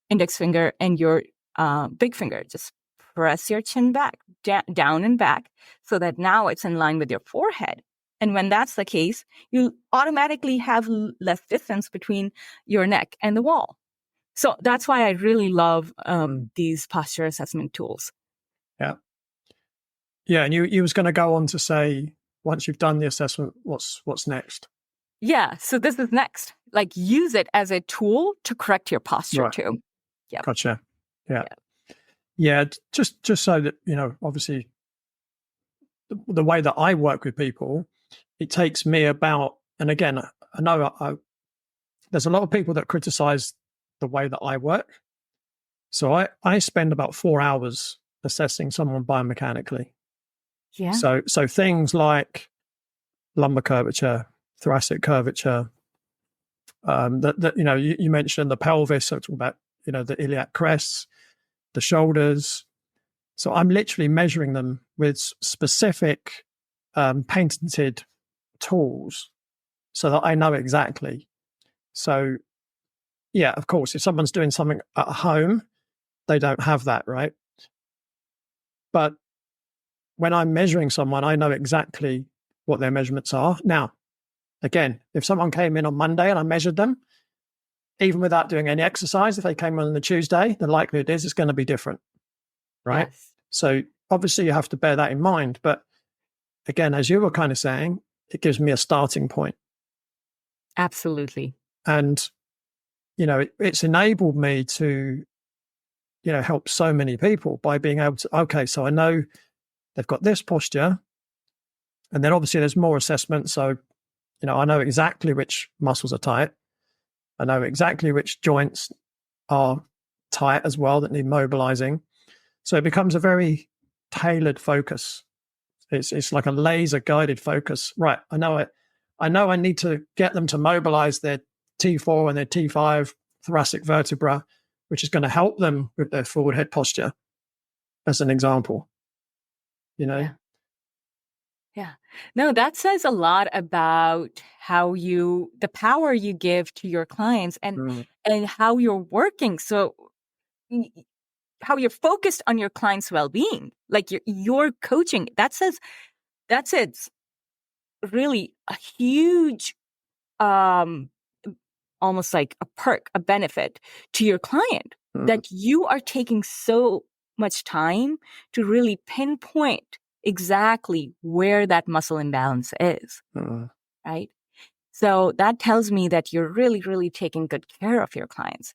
Index finger and your big finger, just press your chin back, down and back, so that now it's in line with your forehead. And when that's the case, you automatically have less distance between your neck and the wall. So that's why I really love these posture assessment tools. Yeah. Yeah, and you was going to go on to say, once you've done the assessment, what's next? Yeah, so this is next. Like, use it as a tool to correct your posture too. Yeah. Gotcha. Yeah. Just so that, obviously, the way that I work with people, it takes me about, and again, I know there's a lot of people that criticize the way that I work. So I spend about 4 hours assessing someone biomechanically. Yeah. So things like lumbar curvature, thoracic curvature, that you mentioned the pelvis, so talking about the iliac crests, the shoulders. So I'm literally measuring them with specific patented tools so that I know exactly. So, yeah, of course, if someone's doing something at home, they don't have that, right? But when I'm measuring someone, I know exactly what their measurements are. Now, again, if someone came in on Monday and I measured them, even without doing any exercise, if they came on the Tuesday, the likelihood is it's going to be different, right? Yes. So obviously you have to bear that in mind. But again, as you were kind of saying, it gives me a starting point. Absolutely. And, it's enabled me to, help so many people by being able to, okay, so I know they've got this posture. And then obviously there's more assessment. So, I know exactly which muscles are tight. I know exactly which joints are tight as well that need mobilizing. So it becomes a very tailored focus. It's like a laser guided focus. Right. I know it. I know I need to get them to mobilize their T4 and their T5 thoracic vertebra, which is going to help them with their forward head posture, as an example. Yeah. Yeah. No, that says a lot about the power you give to your clients and how you're working. So how you're focused on your client's well-being, like your coaching, that's really a huge, almost like a perk, a benefit to your client, that you are taking so much time to really pinpoint exactly where that muscle imbalance is, right? So that tells me that you're really, really taking good care of your clients.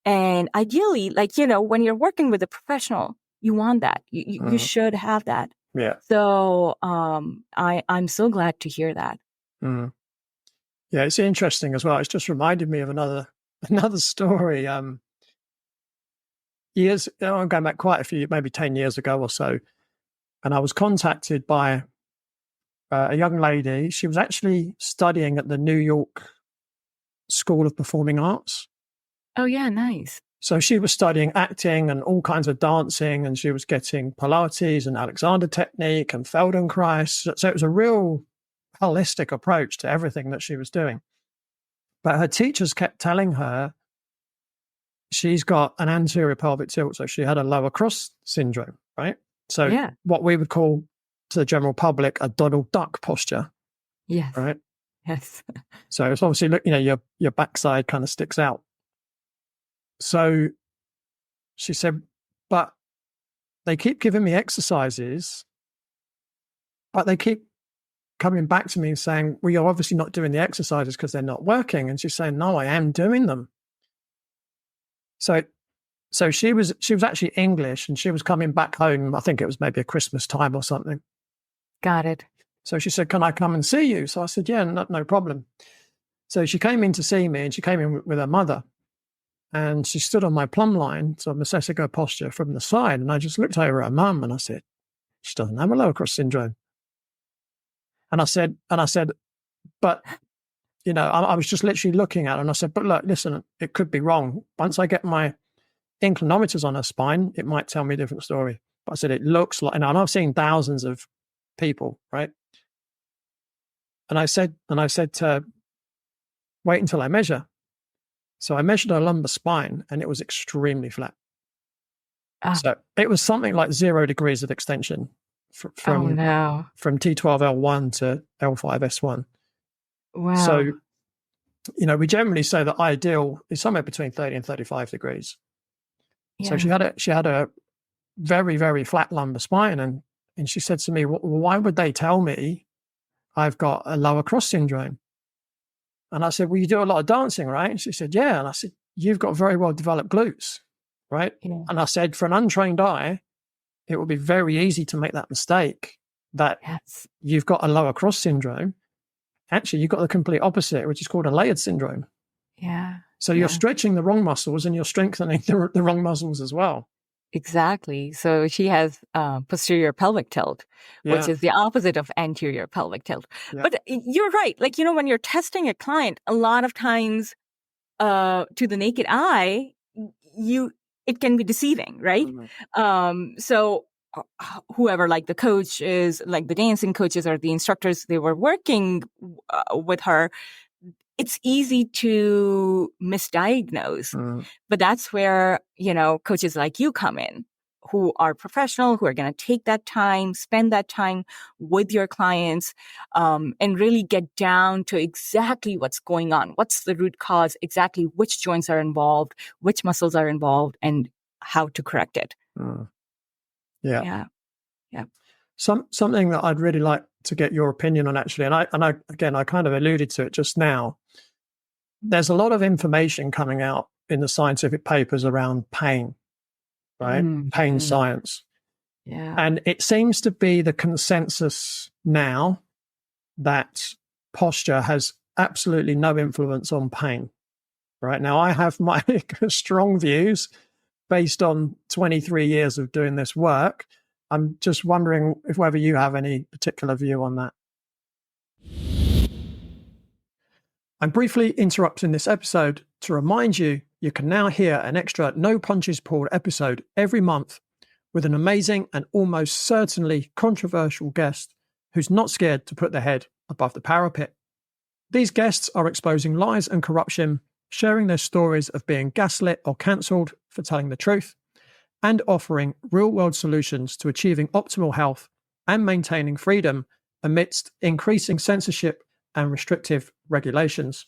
And ideally, when you're working with a professional, you want that. You should have that. Yeah. So I'm so glad to hear that. Yeah, it's interesting as well. It's just reminded me of another story. I'm going back quite a few, maybe 10 years ago or so, and I was contacted by a young lady. She was actually studying at the New York School of Performing Arts. Oh, yeah, nice. So she was studying acting and all kinds of dancing, and she was getting Pilates and Alexander technique and Feldenkrais. So it was a real holistic approach to everything that she was doing. But her teachers kept telling her she's got an anterior pelvic tilt, so she had a lower cross syndrome, right? So what we would call to the general public a Donald Duck posture. Yes. Right. Yes. So it's obviously, your backside kind of sticks out. So she said, but they keep giving me exercises, but they keep coming back to me and saying, well, you're obviously not doing the exercises because they're not working. And she's saying, no, I am doing them. So she was actually English, and she was coming back home. I think it was maybe a Christmas time or something. Got it. So she said, can I come and see you? So I said, yeah, no problem. So she came in to see me, and she came in with her mother, and she stood on my plumb line. So I'm assessing her posture from the side. And I just looked over at her mum and I said, she doesn't have a lower cross syndrome. And I said, but, I was just literally looking at her, and I said, but look, listen, it could be wrong. Once I get my inclinometers on her spine, it might tell me a different story. But I said, it looks like, and I've seen thousands of people, right? And I said to her, wait until I measure. So I measured her lumbar spine, and it was extremely flat. So it was something like 0 degrees of extension from T12L1 to L5S1. Wow. So, we generally say that ideal is somewhere between 30 and 35 degrees. Yeah. So she had a very, very flat lumbar spine, and she said to me, well, why would they tell me I've got a lower cross syndrome? And I said, well, you do a lot of dancing, right? And she said, yeah. And I said, you've got very well developed glutes, right? Yeah. And I said, for an untrained eye, it would be very easy to make that mistake that you've got a lower cross syndrome. Actually, you've got the complete opposite, which is called a layered syndrome. Yeah. So you're stretching the wrong muscles, and you're strengthening the wrong muscles as well. Exactly. So she has posterior pelvic tilt, which is the opposite of anterior pelvic tilt. Yeah. But you're right. When you're testing a client, a lot of times to the naked eye, you it can be deceiving, right? So whoever, like the coaches, like the dancing coaches or the instructors, they were working with her, it's easy to misdiagnose. But that's where, coaches like you come in, who are professional, who are going to take that time, spend that time with your clients, and really get down to exactly what's going on. What's the root cause, exactly which joints are involved, which muscles are involved, and how to correct it. Yeah. Yeah. Something that I'd really like to get your opinion on, actually, and I kind of alluded to it just now. There's a lot of information coming out in the scientific papers around pain, right? Pain science. Yeah. And it seems to be the consensus now that posture has absolutely no influence on pain. Right now, I have my strong views based on 23 years of doing this work. I'm just wondering if whether you have any particular view on that. I'm briefly interrupting this episode to remind you can now hear an extra No Punches Pulled episode every month with an amazing and almost certainly controversial guest who's not scared to put their head above the parapet. These guests are exposing lies and corruption, sharing their stories of being gaslit or cancelled for telling the truth, and offering real-world solutions to achieving optimal health and maintaining freedom amidst increasing censorship and restrictive regulations.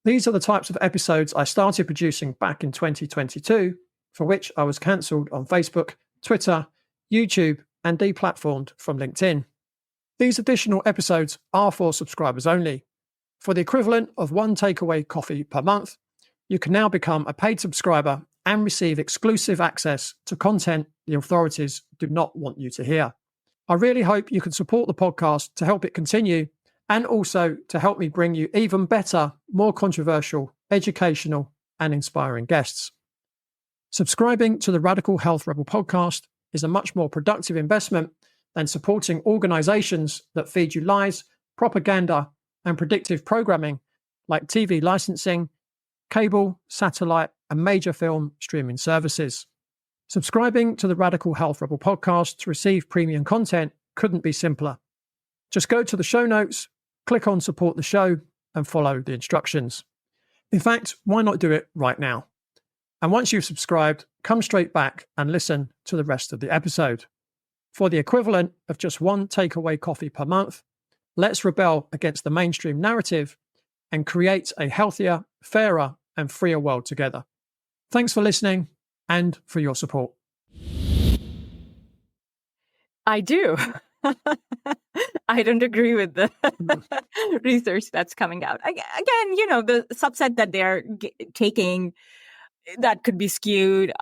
These are the types of episodes I started producing back in 2022, for which I was cancelled on Facebook, Twitter, YouTube, and deplatformed from LinkedIn. These additional episodes are for subscribers only. For the equivalent of one takeaway coffee per month, you can now become a paid subscriber and receive exclusive access to content the authorities do not want you to hear. I really hope you can support the podcast to help it continue, and also to help me bring you even better, more controversial, educational, and inspiring guests. Subscribing to the Radical Health Rebel podcast is a much more productive investment than supporting organizations that feed you lies, propaganda, and predictive programming like TV licensing, cable, satellite, and major film streaming services. Subscribing to the Radical Health Rebel podcast to receive premium content couldn't be simpler. Just go to the show notes, click on support the show, and follow the instructions. In fact, why not do it right now? And once you've subscribed, come straight back and listen to the rest of the episode. For the equivalent of just one takeaway coffee per month, let's rebel against the mainstream narrative and create a healthier, fairer, and freer world together. Thanks for listening and for your support. I do. I don't agree with the research that's coming out. Again, the subset that they're taking, that could be skewed.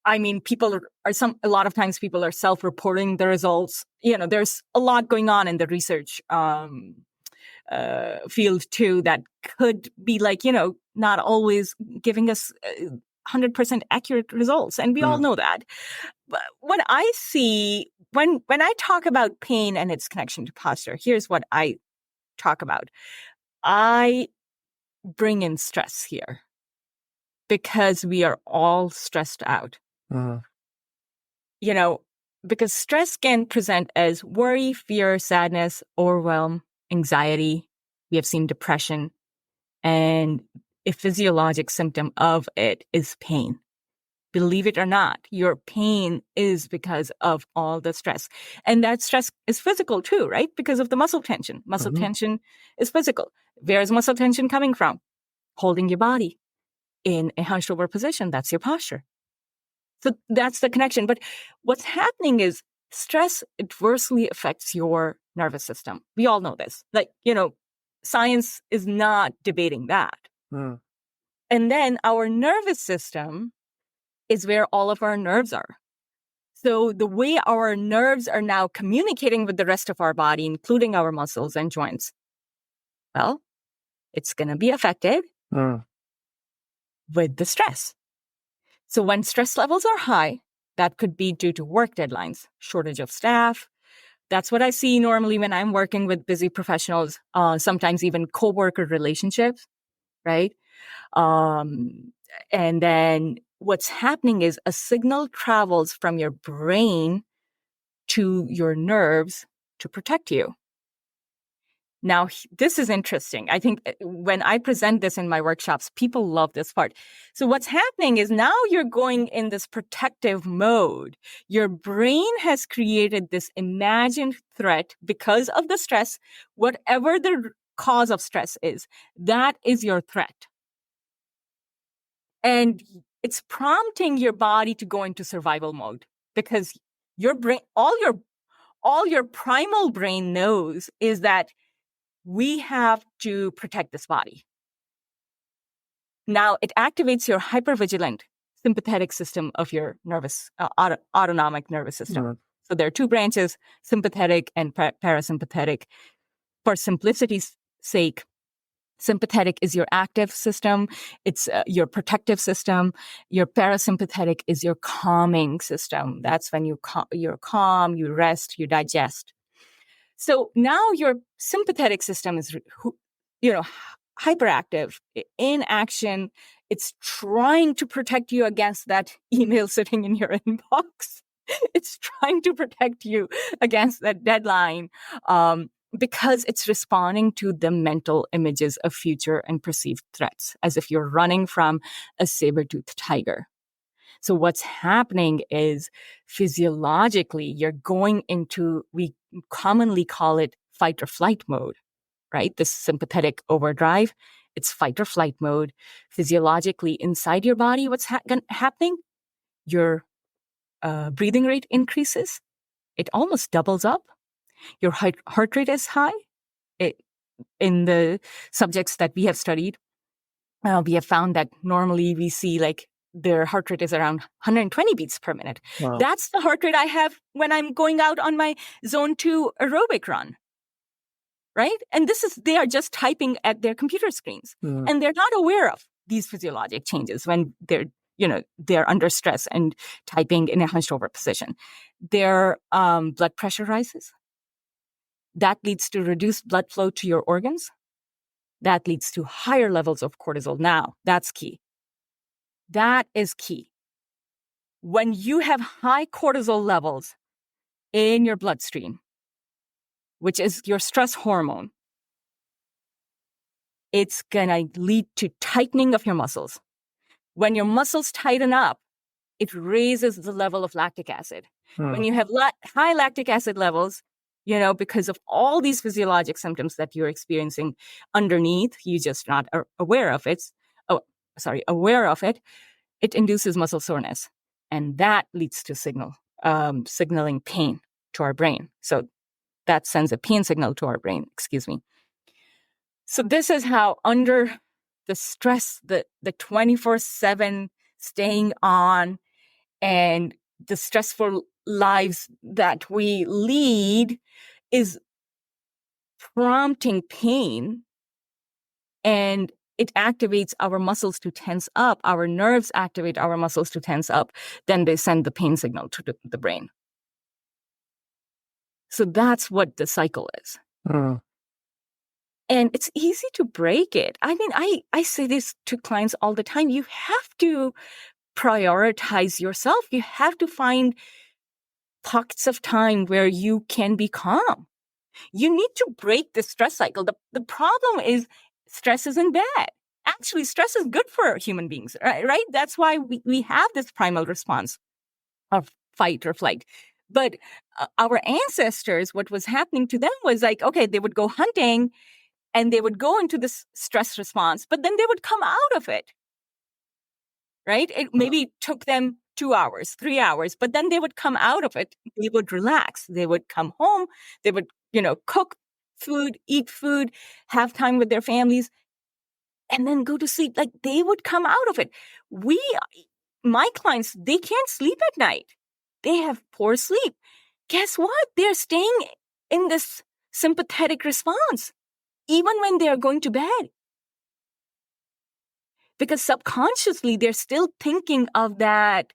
I mean, a lot of times people are self-reporting the results. There's a lot going on in the research field too that could be not always giving us 100% accurate results. And we all know that. But what I see when I talk about pain and its connection to posture, here's what I talk about. I bring in stress here because we are all stressed out. Because stress can present as worry, fear, sadness, overwhelm, anxiety. We have seen depression. And a physiologic symptom of it is pain. Believe it or not, your pain is because of all the stress. And that stress is physical too, right? Because of the muscle tension. Muscle tension is physical. Where is muscle tension coming from? Holding your body in a hunched over position. That's your posture. So that's the connection. But what's happening is stress adversely affects your nervous system. We all know this. Science is not debating that. And then our nervous system is where all of our nerves are. So the way our nerves are now communicating with the rest of our body, including our muscles and joints, well, it's going to be affected with the stress. So when stress levels are high, that could be due to work deadlines, shortage of staff. That's what I see normally when I'm working with busy professionals, sometimes even coworker relationships, right? And then what's happening is a signal travels from your brain to your nerves to protect you. Now, this is interesting. I think when I present this in my workshops, people love this part. So what's happening is now you're going in this protective mode. Your brain has created this imagined threat because of the stress, whatever the cause of stress is, that is your threat. And it's prompting your body to go into survival mode because your brain, all your primal brain knows is that we have to protect this body. Now, it activates your hypervigilant sympathetic system of your autonomic nervous system. Mm-hmm. So there are two branches, sympathetic and parasympathetic. For simplicity's sake, sympathetic is your active system. It's your protective system. Your parasympathetic is your calming system. That's when you're calm, you rest, you digest. So now your sympathetic system is, hyperactive, in action. It's trying to protect you against that email sitting in your inbox. It's trying to protect you against that deadline because it's responding to the mental images of future and perceived threats, as if you're running from a saber-toothed tiger. So what's happening is physiologically, you're going into, we commonly call it fight or flight mode, right? This sympathetic overdrive, it's fight or flight mode. Physiologically, inside your body, what's happening? Your breathing rate increases. It almost doubles up. Your heart rate is high. In the subjects that we have studied, we have found that normally we see like their heart rate is around 120 beats per minute. Wow. That's the heart rate I have when I'm going out on my zone 2 aerobic run, right? And they are just typing at their computer screens. Mm. And they're not aware of these physiologic changes when they're under stress and typing in a hunched over position. Their blood pressure rises. That leads to reduced blood flow to your organs. That leads to higher levels of cortisol. Now, that's key. That is key. When you have high cortisol levels in your bloodstream, which is your stress hormone, it's going to lead to tightening of your muscles. When your muscles tighten up, it raises the level of lactic acid. When you have high lactic acid levels, because of all these physiologic symptoms that you're experiencing underneath, you're just not aware of it. It induces muscle soreness, and that leads to signaling pain to our brain. So that sends a pain signal to our brain, So this is how under the stress, the 24/7 staying on and the stressful lives that we lead is prompting pain, and it activates our muscles to tense up. Our nerves activate our muscles to tense up. Then they send the pain signal to the brain. So that's what the cycle is. And it's easy to break it. I mean, I say this to clients all the time. You have to prioritize yourself. You have to find pockets of time where you can be calm. You need to break the stress cycle. The problem is stress isn't bad. Actually, stress is good for human beings, right? That's why we have this primal response of fight or flight. But our ancestors, what was happening to them was like, okay, they would go hunting and they would go into this stress response, but then they would come out of it, right? It maybe took them 2 hours, 3 hours, but then they would come out of it. They would relax. They would come home. They would, cook food, eat food, have time with their families, and then go to sleep. Like they would come out of it. My clients, they can't sleep at night. They have poor sleep. Guess what? They're staying in this sympathetic response, even when they're going to bed. Because subconsciously, they're still thinking of that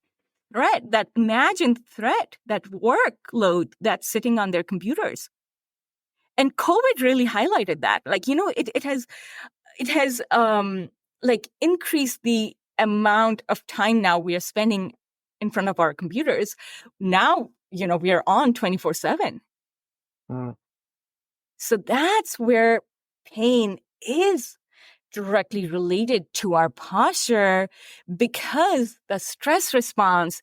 threat, that imagined threat, that workload that's sitting on their computers. And COVID really highlighted that. Like, it has increased the amount of time now we are spending in front of our computers. Now, we are on 24/7. So that's where pain is directly related to our posture, because the stress response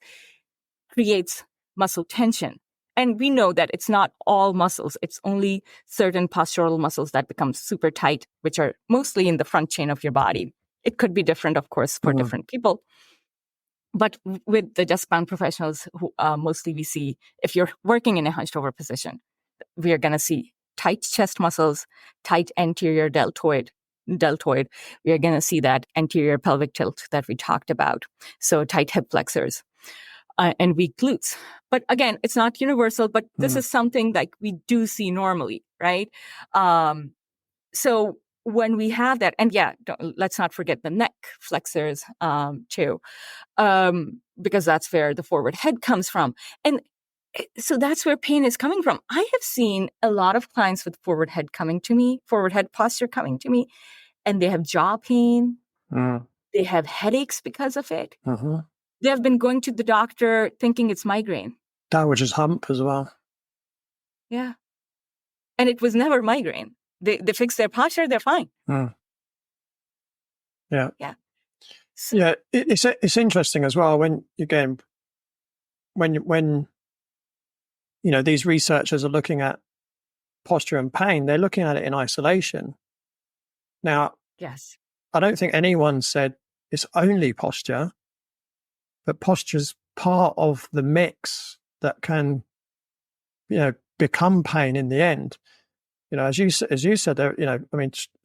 creates muscle tension. And we know that it's not all muscles. It's only certain postural muscles that become super tight, which are mostly in the front chain of your body. It could be different, of course, for different people. But with the desk-bound professionals, who mostly we see, if you're working in a hunched over position, we are going to see tight chest muscles, tight anterior deltoid. We are going to see that anterior pelvic tilt that we talked about. So tight hip flexors and weak glutes. But again, it's not universal, but this is something like we do see normally, right? So when we have that, and let's not forget the neck flexors too, because that's where the forward head comes from. And so that's where pain is coming from. I have seen a lot of clients with forward head posture coming to me, and they have jaw pain. They have headaches because of it. They have been going to the doctor thinking it's migraine. Dowager's hump as well. Yeah. And it was never migraine. They fix their posture, they're fine. Yeah. Yeah. So, yeah. It's interesting as well when these researchers are looking at posture and pain, they're looking at it in isolation. Now, yes, I don't think anyone said it's only posture, but posture's part of the mix that can, become pain in the end. As you said,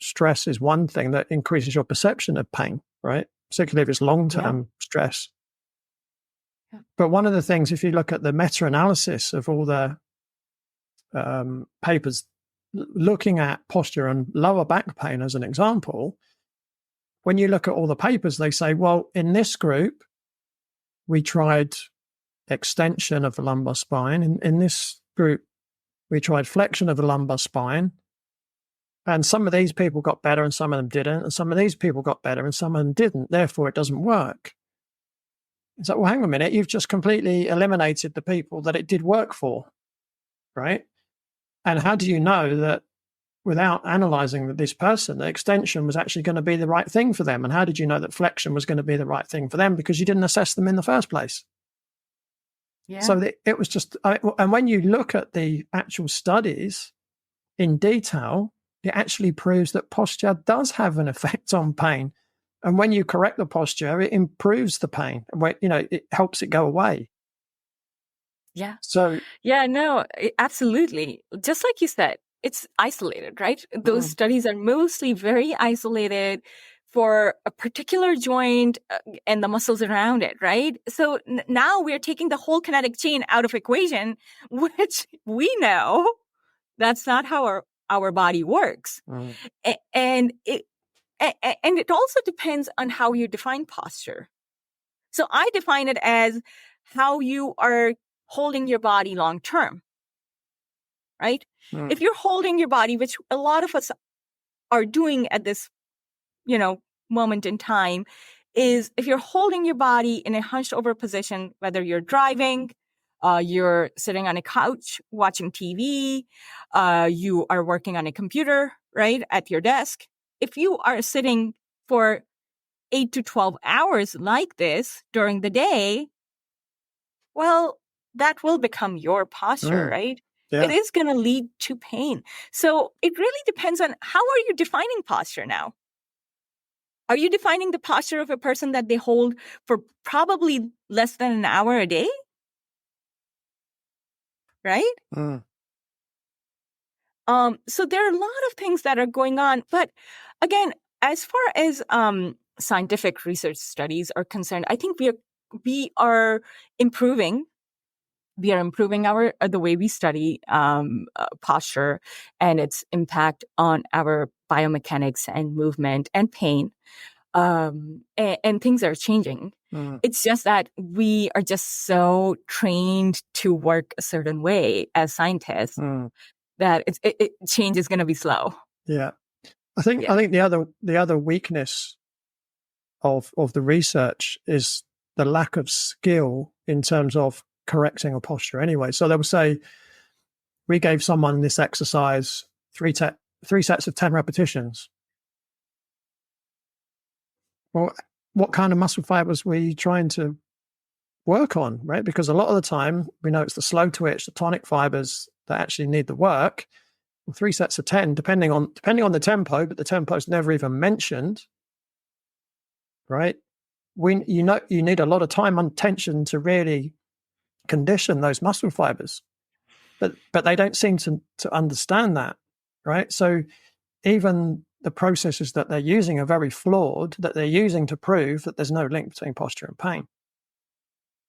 stress is one thing that increases your perception of pain, right? Particularly if it's long-term stress. Yeah. But one of the things, if you look at the meta-analysis of all the papers looking at posture and lower back pain as an example, when you look at all the papers, they say, well, in this group, we tried extension of the lumbar spine. In this group, we tried flexion of the lumbar spine. And some of these people got better and some of them didn't. And some of these people got better and some of them didn't. Therefore, it doesn't work. It's like, well, hang on a minute. You've just completely eliminated the people that it did work for, right? And how do you know that without analyzing this person, the extension was actually going to be the right thing for them? And how did you know that flexion was going to be the right thing for them? Because you didn't assess them in the first place. Yeah. So it was just, and when you look at the actual studies in detail, it actually proves that posture does have an effect on pain. And when you correct the posture, it improves the pain. It helps it go away. Yeah. So, absolutely. Just like you said, it's isolated, right? Those studies are mostly very isolated for a particular joint and the muscles around it, right? So now we're taking the whole kinetic chain out of equation, which we know that's not how our body works. And it also depends on how you define posture. So I define it as how you are holding your body long term, right? If you're holding your body, which a lot of us are doing at this, moment in time, is if you're holding your body in a hunched over position, whether you're driving, you're sitting on a couch watching TV, you are working on a computer, right, at your desk. If you are sitting for 8 to 12 hours like this during the day, well, that will become your posture, right? Yeah. It is going to lead to pain. So it really depends on how are you defining posture now? Are you defining the posture of a person that they hold for probably less than an hour a day? Right? So there are a lot of things that are going on. But again, as far as scientific research studies are concerned, I think we are improving. We are improving the way we study posture and its impact on our biomechanics and movement and pain. And things are changing. It's just that we are just so trained to work a certain way as scientists that change is going to be slow. Yeah, I think the other weakness of the research is the lack of skill in terms of correcting a posture anyway. So they will say, we gave someone this exercise, three sets of 10 repetitions. Well, what kind of muscle fibers were you trying to work on, right? Because a lot of the time, we know it's the slow twitch, the tonic fibers that actually need the work. Well, 3 sets of 10, depending on the tempo, but the tempo is never even mentioned, right? You need a lot of time and attention to really condition those muscle fibers, but they don't seem to understand that, right? So even the processes that they're using are very flawed, that they're using to prove that there's no link between posture and pain.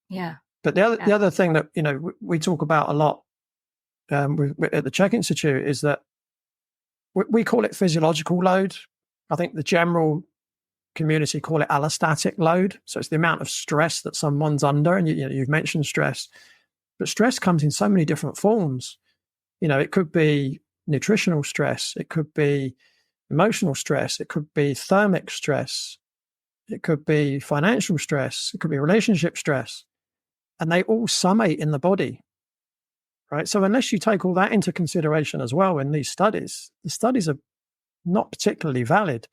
Yeah. But the other thing that we talk about a lot at the Czech Institute is that we call it physiological load. I think the general community call it allostatic load. So it's the amount of stress that someone's under, and you've mentioned stress, but stress comes in so many different forms. It could be nutritional stress, it could be emotional stress, it could be thermic stress, it could be financial stress, it could be relationship stress, and they all summate in the body, right? So unless you take all that into consideration as well in these studies, the studies are not particularly valid.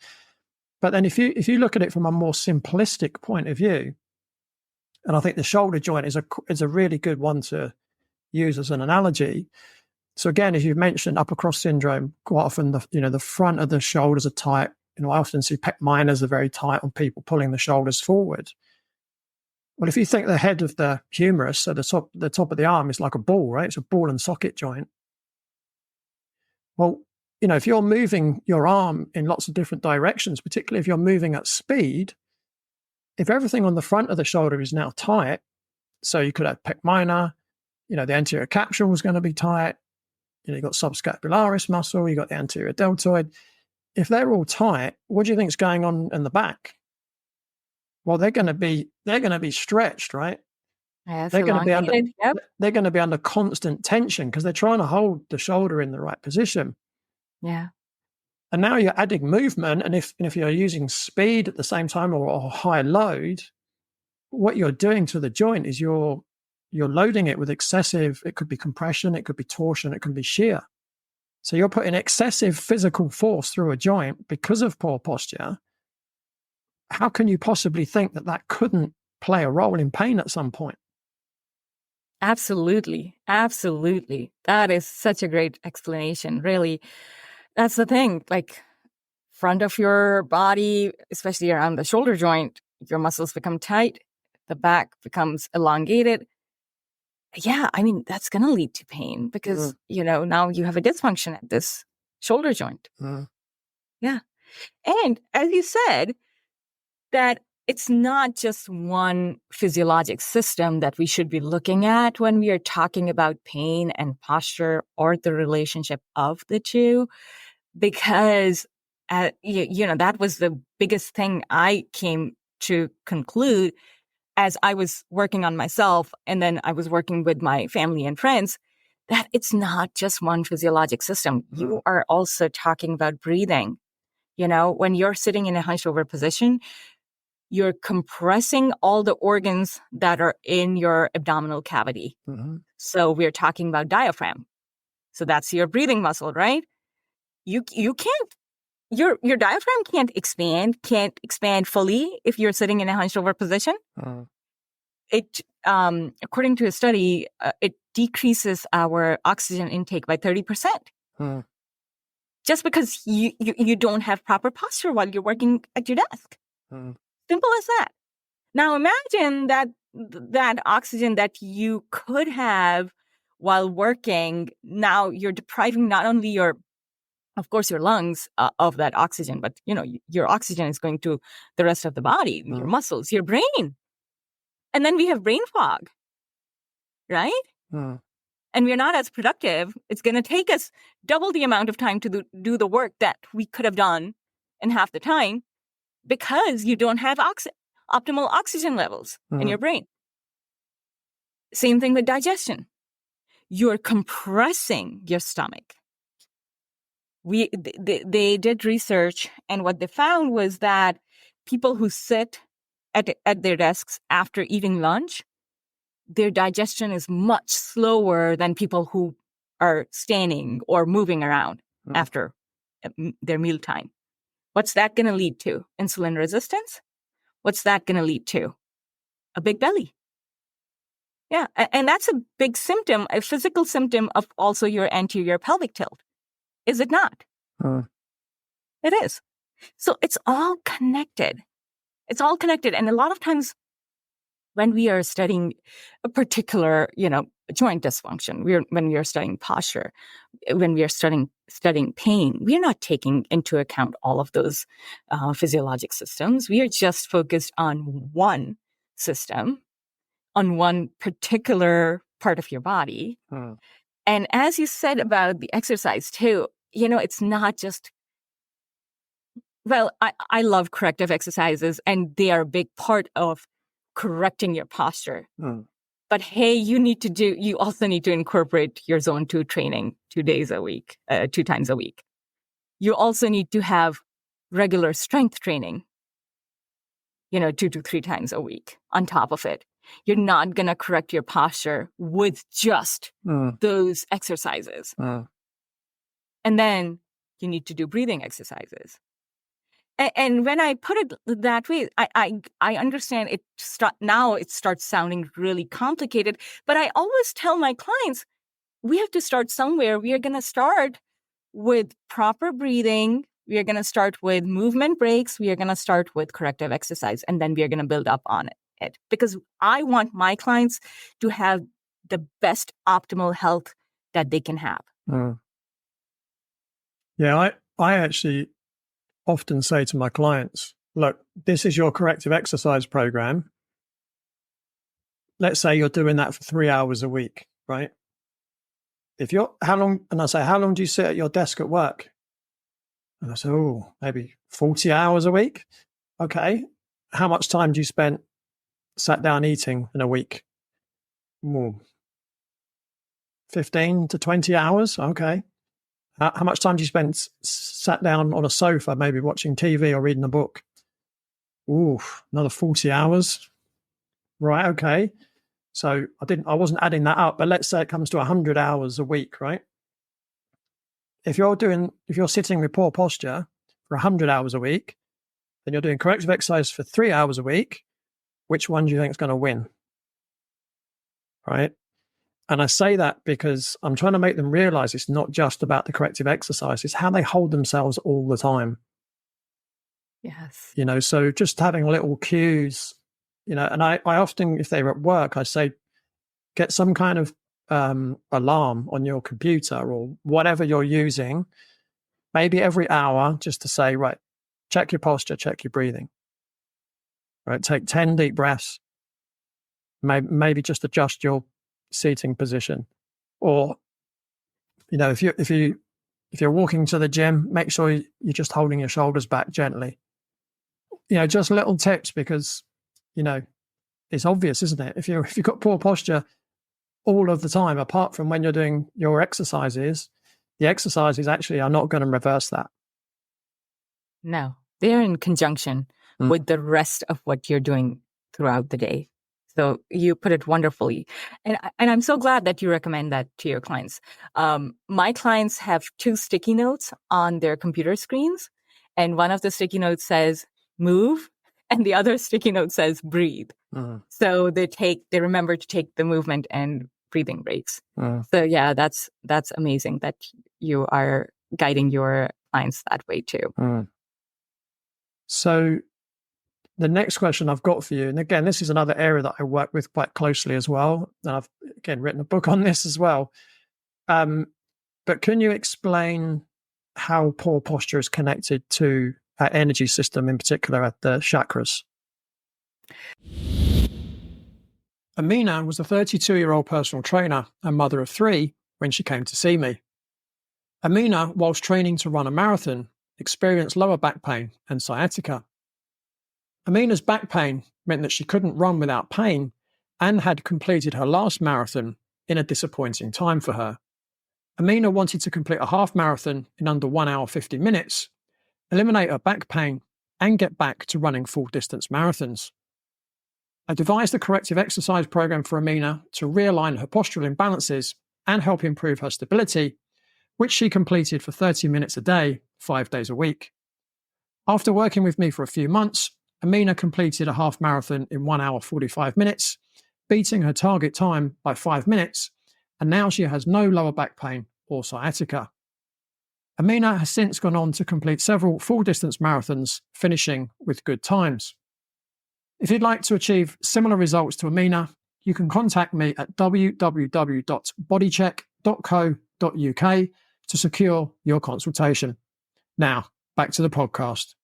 But then if you look at it from a more simplistic point of view, and I think the shoulder joint is a really good one to use as an analogy. So again, as you've mentioned, upper cross syndrome, quite often the front of the shoulders are tight. I often see pec minors are very tight on people pulling the shoulders forward. Well, if you think the head of the humerus, so the top of the arm is like a ball, right? It's a ball and socket joint. Well, if you're moving your arm in lots of different directions, particularly if you're moving at speed, if everything on the front of the shoulder is now tight, so you could have pec minor, the anterior capsule is going to be tight, you've got subscapularis muscle, you've got the anterior deltoid. If they're all tight, what do you think is going on in the back? Well, they're going to be stretched, right? Yeah, They're going to be under, yep. They're going to be under constant tension because they're trying to hold the shoulder in the right position. Yeah. And now you're adding movement, and if you're using speed at the same time or high load, what you're doing to the joint is you're loading it with excessive. It could be compression, it could be torsion, it could be shear. So you're putting excessive physical force through a joint because of poor posture. How can you possibly think that couldn't play a role in pain at some point? Absolutely. Absolutely. That is such a great explanation. Really, that's the thing. Like, front of your body, especially around the shoulder joint, your muscles become tight, the back becomes elongated. Yeah, I mean, that's going to lead to pain because, now you have a dysfunction at this shoulder joint. Yeah. And as you said, that it's not just one physiologic system that we should be looking at when we are talking about pain and posture or the relationship of the two, because, that was the biggest thing I came to conclude as I was working on myself, and then I was working with my family and friends, that it's not just one physiologic system. You are also talking about breathing. When you're sitting in a hunched over position, you're compressing all the organs that are in your abdominal cavity. Mm-hmm. So we're talking about diaphragm. So that's your breathing muscle, right? You can't, your diaphragm can't expand fully if you're sitting in a hunched over position. It, according to a study, it decreases our oxygen intake by 30%. Just because you don't have proper posture while you're working at your desk. Simple as that. Now imagine that oxygen that you could have while working, now you're depriving not only of course, your lungs of that oxygen, but your oxygen is going to the rest of the body, your muscles, your brain. And then we have brain fog, right? And we're not as productive. It's going to take us double the amount of time to do the work that we could have done in half the time because you don't have optimal oxygen levels in your brain. Same thing with digestion. You're compressing your stomach. They did research, and what they found was that people who sit at their desks after eating lunch, their digestion is much slower than people who are standing or moving around after their mealtime. What's that going to lead to? Insulin resistance? What's that going to lead to? A big belly. Yeah, and that's a big symptom, a physical symptom of also your anterior pelvic tilt. Is it not? It is. So it's all connected. It's all connected. And a lot of times when we are studying a particular, joint dysfunction, when we are studying posture, when we are studying pain, we are not taking into account all of those physiologic systems. We are just focused on one system, on one particular part of your body. And as you said about the exercise too, it's not just, well, I love corrective exercises, and they are a big part of correcting your posture. But hey, you also need to incorporate your zone 2 training 2 times a week. You also need to have regular strength training, 2 to 3 times a week on top of it. You're not going to correct your posture with just those exercises. And then you need to do breathing exercises. And when I put it that way, I understand now it starts sounding really complicated, but I always tell my clients, we have to start somewhere. We are going to start with proper breathing. We are going to start with movement breaks. We are going to start with corrective exercise, and then we are going to build up on it. Because I want my clients to have the best optimal health that they can have. Yeah, I actually often say to my clients, look, this is your corrective exercise program. Let's say you're doing that for 3 hours a week, right? How long do you sit at your desk at work? And I say, maybe 40 hours a week. Okay. How much time do you spend sat down eating in a week? 15 to 20 hours. Okay. How much time do you spend sat down on a sofa, maybe watching TV or reading a book? Another 40 hours. Right. Okay. So I wasn't adding that up, but let's say it comes to 100 hours a week, right? If you're sitting with poor posture for 100 hours a week, then you're doing corrective exercise for 3 hours a week. Which one do you think is going to win? Right. And I say that because I'm trying to make them realize it's not just about the corrective exercise, it's how they hold themselves all the time. Yes. So just having little cues, and I often, if they're at work, I say, get some kind of alarm on your computer or whatever you're using, maybe every hour, just to say, right, check your posture, check your breathing. Right, take 10 deep breaths. Maybe just adjust your seating position, or if you're walking to the gym, make sure you're just holding your shoulders back gently. Just little tips, because it's obvious, isn't it? If you've got poor posture all of the time, apart from when you're doing your exercises, the exercises actually are not going to reverse that. No, they're in conjunction with the rest of what you're doing throughout the day. So you put it wonderfully. And I'm so glad that you recommend that to your clients. My clients have 2 sticky notes on their computer screens. And one of the sticky notes says move, and the other sticky note says breathe. So they remember to take the movement and breathing breaks. So yeah, that's amazing that you are guiding your clients that way too. So the next question I've got for you, and again, this is another area that I work with quite closely as well, and I've again written a book on this as well. But can you explain how poor posture is connected to our energy system, in particular at the chakras? Amina was a 32-year-old personal trainer and mother of 3 when she came to see me. Amina, whilst training to run a marathon, experienced lower back pain and sciatica. Amina's back pain meant that she couldn't run without pain and had completed her last marathon in a disappointing time for her. Amina wanted to complete a half marathon in under 1 hour 50 minutes, eliminate her back pain, and get back to running full-distance marathons. I devised a corrective exercise program for Amina to realign her postural imbalances and help improve her stability, which she completed for 30 minutes a day, 5 days a week. After working with me for a few months, Amina completed a half marathon in 1 hour 45 minutes, beating her target time by 5 minutes, and now she has no lower back pain or sciatica. Amina has since gone on to complete several full-distance marathons, finishing with good times. If you'd like to achieve similar results to Amina, you can contact me at www.bodycheck.co.uk to secure your consultation. Now, back to the podcast.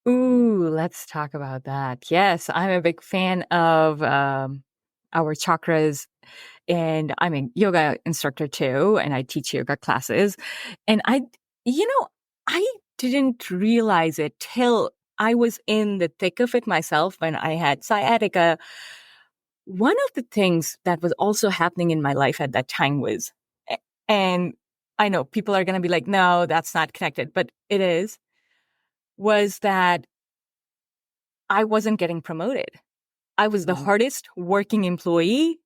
Ooh, let's talk about that. Yes, I'm a big fan of our chakras, and I'm a yoga instructor too, and I teach yoga classes. And I didn't realize it till I was in the thick of it myself when I had sciatica. One of the things that was also happening in my life at that time was, and I know people are going to be like, no, that's not connected, but it is, was that I wasn't getting promoted. I was the hardest working employee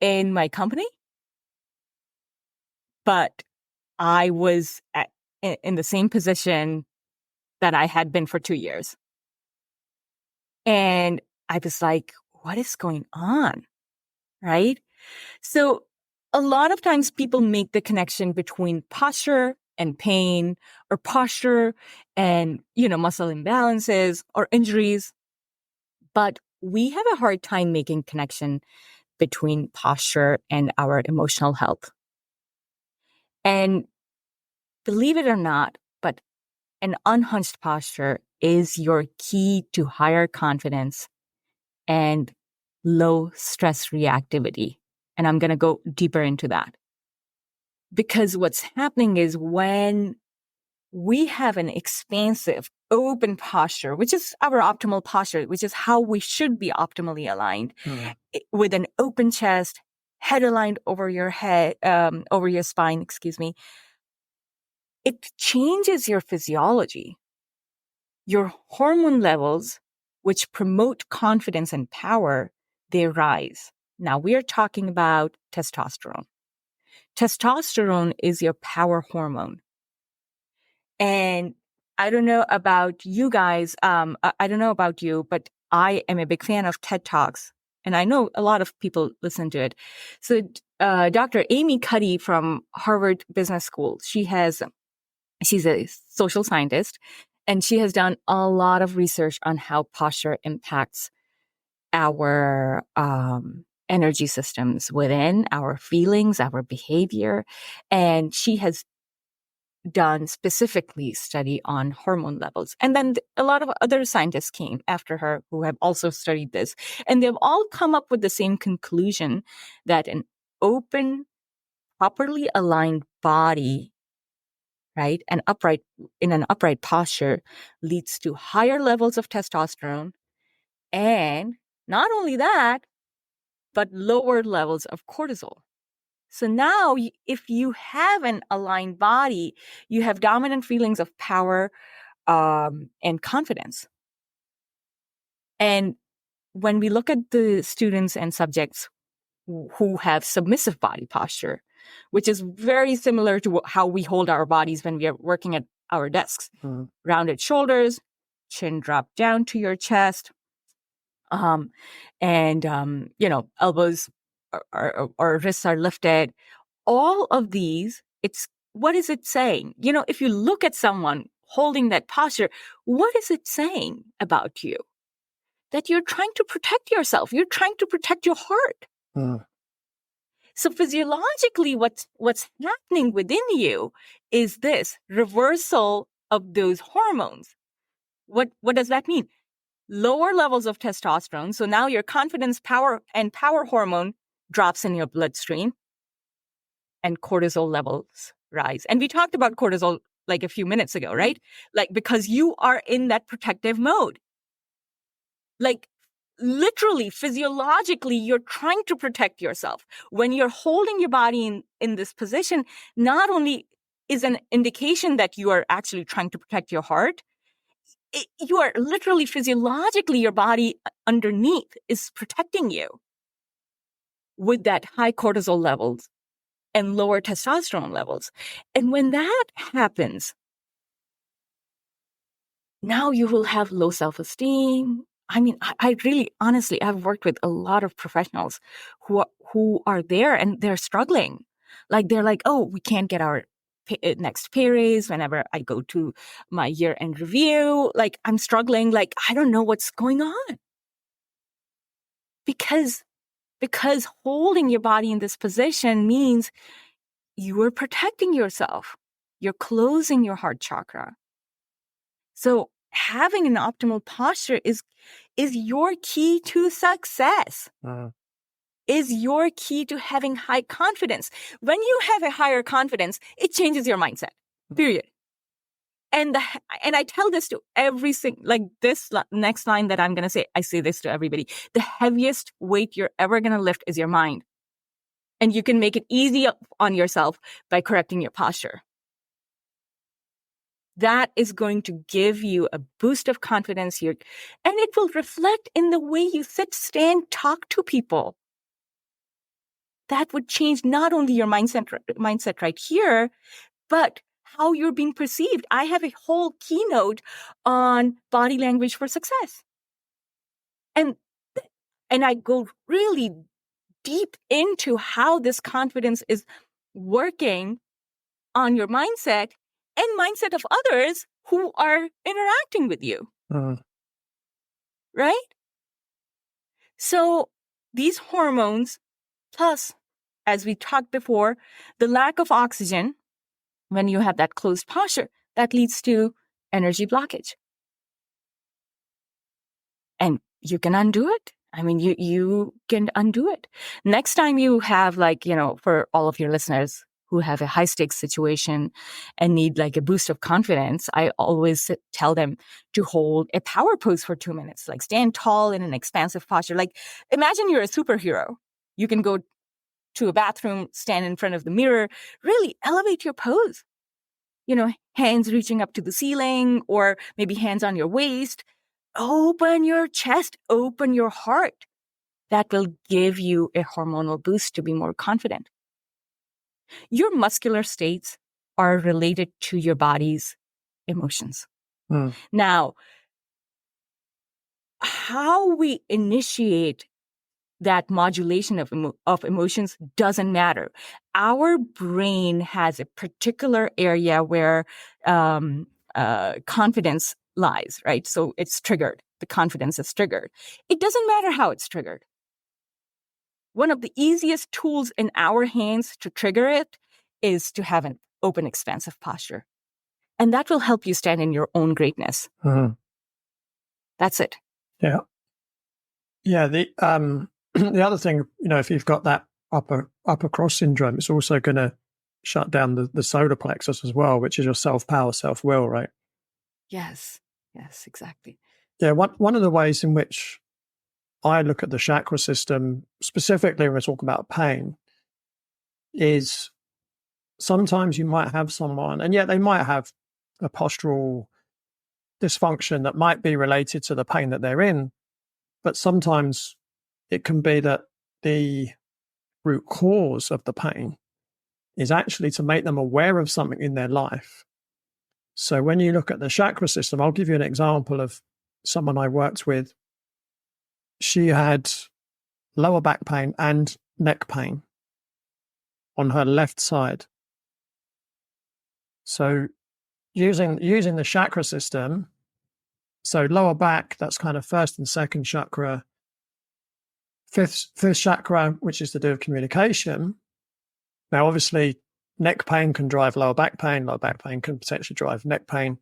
in my company, but I was in the same position that I had been for 2 years. And I was like, what is going on? Right? So a lot of times people make the connection between posture and pain, or posture and, muscle imbalances or injuries. But we have a hard time making connection between posture and our emotional health. And believe it or not, but an unhunched posture is your key to higher confidence and low stress reactivity. And I'm going to go deeper into that. Because what's happening is when we have an expansive, open posture, which is our optimal posture, which is how we should be optimally aligned, with an open chest, head aligned over your head, over your spine, it changes your physiology. Your hormone levels, which promote confidence and power, they rise. Now we are talking about testosterone. Testosterone is your power hormone. And I don't know about you guys. I don't know about you, but I am a big fan of TED Talks. And I know a lot of people listen to it. So Dr. Amy Cuddy from Harvard Business School, she's a social scientist, and she has done a lot of research on how posture impacts our energy systems within, our feelings, our behavior. And she has done specifically study on hormone levels. And then a lot of other scientists came after her who have also studied this. And they've all come up with the same conclusion that an open, properly aligned body, right, in an upright posture leads to higher levels of testosterone. And not only that, but lower levels of cortisol. So now, if you have an aligned body, you have dominant feelings of power and confidence. And when we look at the students and subjects who have submissive body posture, which is very similar to how we hold our bodies when we are working at our desks, rounded shoulders, chin dropped down to your chest, and elbows or wrists are lifted. All of these, what is it saying? If you look at someone holding that posture, what is it saying about you? That you're trying to protect yourself. You're trying to protect your heart. So physiologically, what's happening within you is this reversal of those hormones. What does that mean? Lower levels of testosterone. So now your confidence, power hormone drops in your bloodstream, and cortisol levels rise. And we talked about cortisol like a few minutes ago, right? Like, because you are in that protective mode. Like, literally, physiologically, you're trying to protect yourself. When you're holding your body in this position, not only is an indication that you are actually trying to protect your heart. You are literally physiologically, your body underneath is protecting you with that high cortisol levels and lower testosterone levels. And when that happens, now you will have low self-esteem. I mean, I really, honestly, I've worked with a lot of professionals who are there and they're struggling. Like, they're like, oh, we can't get our next pay raise whenever I go to my year-end review. Like, I'm struggling. Like, I don't know what's going on. Because holding your body in this position means you are protecting yourself. You're closing your heart chakra. So having an optimal posture is your key to success. Is your key to having high confidence. When you have a higher confidence, it changes your mindset, period. And I tell this to every single, like this next line that I'm going to say, I say this to everybody. The heaviest weight you're ever going to lift is your mind. And you can make it easy on yourself by correcting your posture. That is going to give you a boost of confidence here. And it will reflect in the way you sit, stand, talk to people. That would change not only your mindset right here, but how you're being perceived. I have a whole keynote on body language for success. And I go really deep into how this confidence is working on your mindset and mindset of others who are interacting with you. Right? So these hormones, plus, as we talked before, the lack of oxygen, when you have that closed posture, that leads to energy blockage. And you can undo it. I mean, you can undo it. Next time you have, like, for all of your listeners who have a high stakes situation and need like a boost of confidence, I always tell them to hold a power pose for 2 minutes, like stand tall in an expansive posture. Like, imagine you're a superhero. You can go to a bathroom, stand in front of the mirror, really elevate your pose. Hands reaching up to the ceiling, or maybe hands on your waist. Open your chest, open your heart. That will give you a hormonal boost to be more confident. Your muscular states are related to your body's emotions. Now, how we initiate that modulation of emotions doesn't matter. Our brain has a particular area where confidence lies, right? So it's triggered. The confidence is triggered. It doesn't matter how it's triggered. One of the easiest tools in our hands to trigger it is to have an open, expansive posture. And that will help you stand in your own greatness. That's it. Yeah. Yeah. The other thing, if you've got that upper cross syndrome, it's also going to shut down the solar plexus as well, which is your self-power, self-will, right? Yes, exactly. Yeah. One of the ways in which I look at the chakra system, specifically when we talk about pain, is sometimes you might have someone, and yet they might have a postural dysfunction that might be related to the pain that they're in, but sometimes it can be that the root cause of the pain is actually to make them aware of something in their life. So when you look at the chakra system, I'll give you an example of someone I worked with. She had lower back pain and neck pain on her left side. So using the chakra system, so lower back, that's kind of first and second chakra. Fifth chakra, which is to do with communication. Now, obviously, neck pain can drive lower back pain can potentially drive neck pain.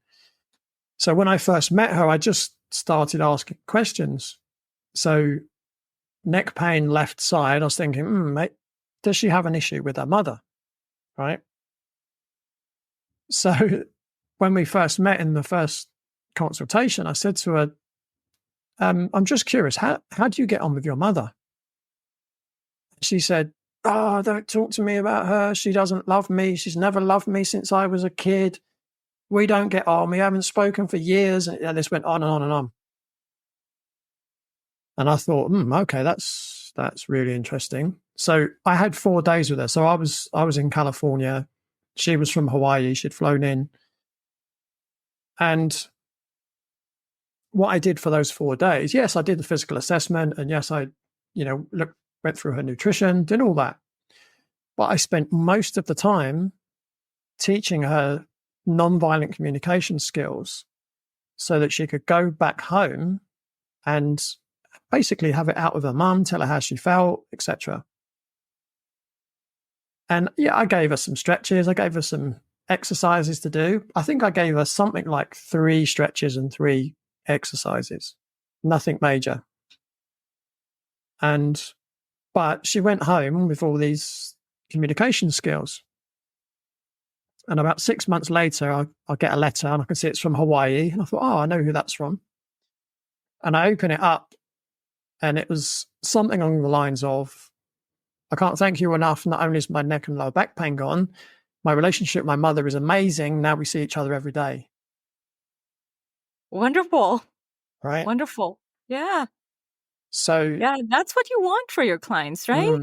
So when I first met her, I just started asking questions. So neck pain, left side, I was thinking, mate, does she have an issue with her mother? Right? So when we first met in the first consultation, I said to her, I'm just curious, how do you get on with your mother? She said, oh, don't talk to me about her. She doesn't love me. She's never loved me since I was a kid. We don't get on. We haven't spoken for years. And this went on and on and on. And I thought, okay, that's really interesting. So I had 4 days with her. So I was in California. She was from Hawaii. She'd flown in. And what I did for those 4 days, yes, I did the physical assessment, and yes, I, went through her nutrition, did all that. But I spent most of the time teaching her nonviolent communication skills so that she could go back home and basically have it out with her mum, tell her how she felt, etc. And yeah, I gave her some stretches. I gave her some exercises to do. I think I gave her something like 3 stretches and 3 exercises, nothing major. But she went home with all these communication skills. And about 6 months later, I get a letter and I can see it's from Hawaii. And I thought, oh, I know who that's from. And I open it up and it was something along the lines of, I can't thank you enough. Not only is my neck and lower back pain gone, my relationship with my mother is amazing. Now we see each other every day. Wonderful. Right. Wonderful. Yeah. So yeah, that's what you want for your clients, right?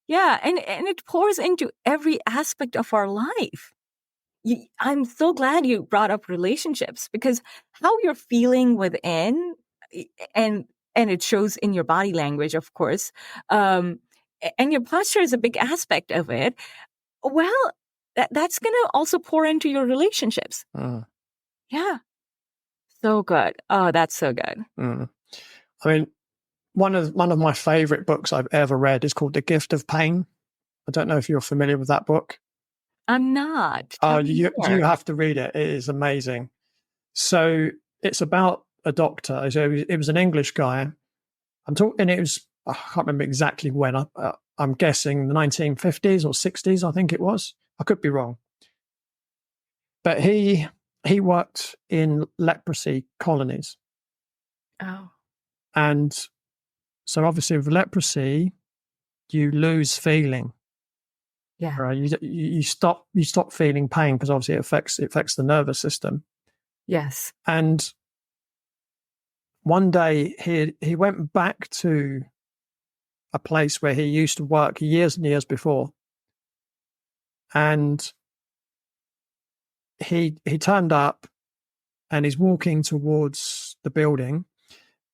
Yeah. And it pours into every aspect of our life. I'm so glad you brought up relationships, because how you're feeling within, and it shows in your body language, of course, and your posture is a big aspect of it. Well, that's going to also pour into your relationships. Yeah. So good. Oh, that's so good. I mean, one of my favorite books I've ever read is called The Gift of Pain. I don't know if you're familiar with that book. I'm not. You have to read it. It is amazing. So it's about a doctor. So it was an English guy. I'm talking. It was, I can't remember exactly when. I'm guessing the 1950s or 60s. I think it was. I could be wrong. But he worked in leprosy colonies. Oh. And so obviously with leprosy, you lose feeling. Yeah. Right. You stop feeling pain because obviously it affects the nervous system. Yes. And one day he went back to a place where he used to work years and years before. And he turned up and he's walking towards the building,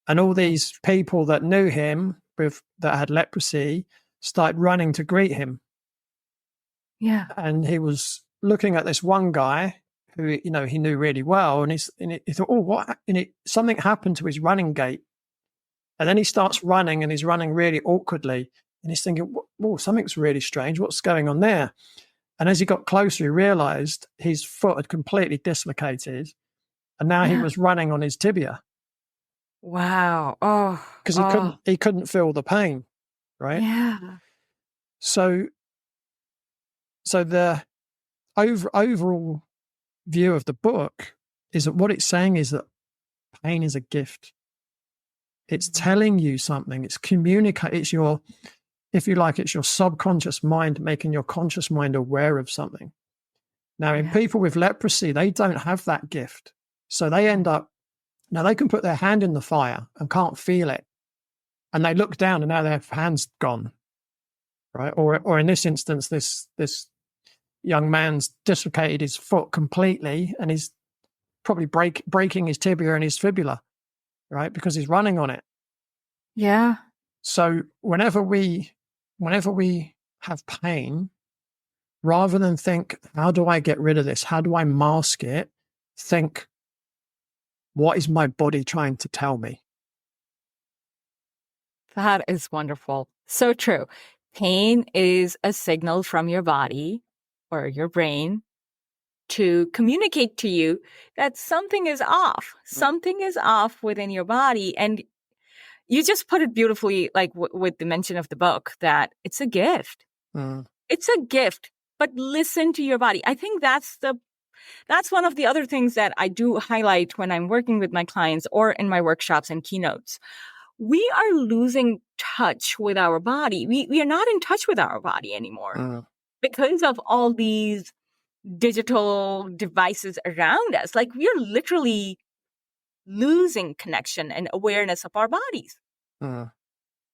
and all these people that knew him that had leprosy started running to greet him. Yeah. And he was looking at this one guy who, he knew really well. And he thought, oh, what? And something happened to his running gait. And then he starts running and he's running really awkwardly. And he's thinking, oh, something's really strange. What's going on there? And as he got closer, he realized his foot had completely dislocated. And now he was running on his tibia. Wow. Oh. Because he couldn't feel the pain. Right. Yeah. So the overall view of the book is that what it's saying is that pain is a gift. It's telling you something. It's it's your, if you like, it's your subconscious mind making your conscious mind aware of something. Now, in people with leprosy, they don't have that gift. So they end up, now they can put their hand in the fire and can't feel it. And they look down and now their hand's gone. Right. Or in this instance, this young man's dislocated his foot completely and he's probably breaking his tibia and his fibula, right? Because he's running on it. Yeah. So whenever we have pain, rather than think, how do I get rid of this? How do I mask it? Think, what is my body trying to tell me? That is wonderful. So true. Pain is a signal from your body or your brain to communicate to you that something is off. Something is off within your body. And you just put it beautifully, like with the mention of the book, that it's a gift. It's a gift, but listen to your body. I think that's one of the other things that I do highlight when I'm working with my clients or in my workshops and keynotes. we are losing touch with our body. We are not in touch with our body anymore because of all these digital devices around us. Like, we are literally losing connection and awareness of our bodies.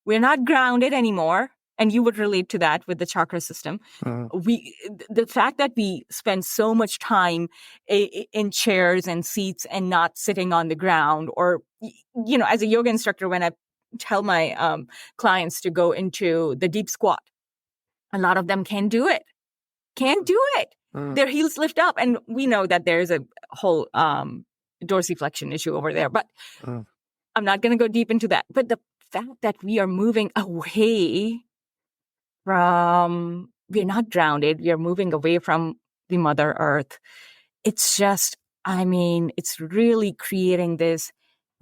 We're not grounded anymore. And you would relate to that with the chakra system. The fact that we spend so much time in chairs and seats and not sitting on the ground, or, as a yoga instructor, when I tell my clients to go into the deep squat, a lot of them can't do it. Their heels lift up. And we know that there's a whole dorsiflexion issue over there, but I'm not going to go deep into that. But the fact that we are moving away from, we're not grounded, we are moving away from the Mother Earth. It's just, it's really creating this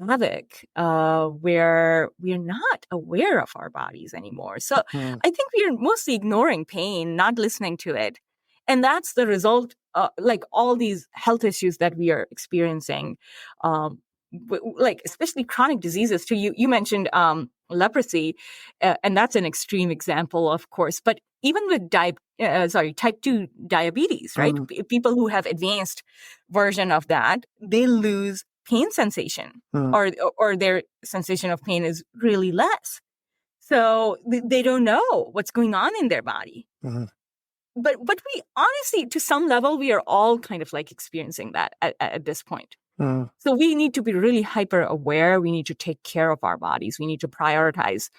havoc where we're not aware of our bodies anymore. So I think we are mostly ignoring pain, not listening to it. And that's the result, like all these health issues that we are experiencing, like especially chronic diseases too. You mentioned leprosy, and that's an extreme example, of course. But even with type 2 diabetes, right? People who have advanced version of that, they lose pain sensation, or their sensation of pain is really less. So they don't know what's going on in their body. But we honestly, to some level, we are all kind of like experiencing that at this point. So we need to be really hyper aware. We need to take care of our bodies. We need to prioritize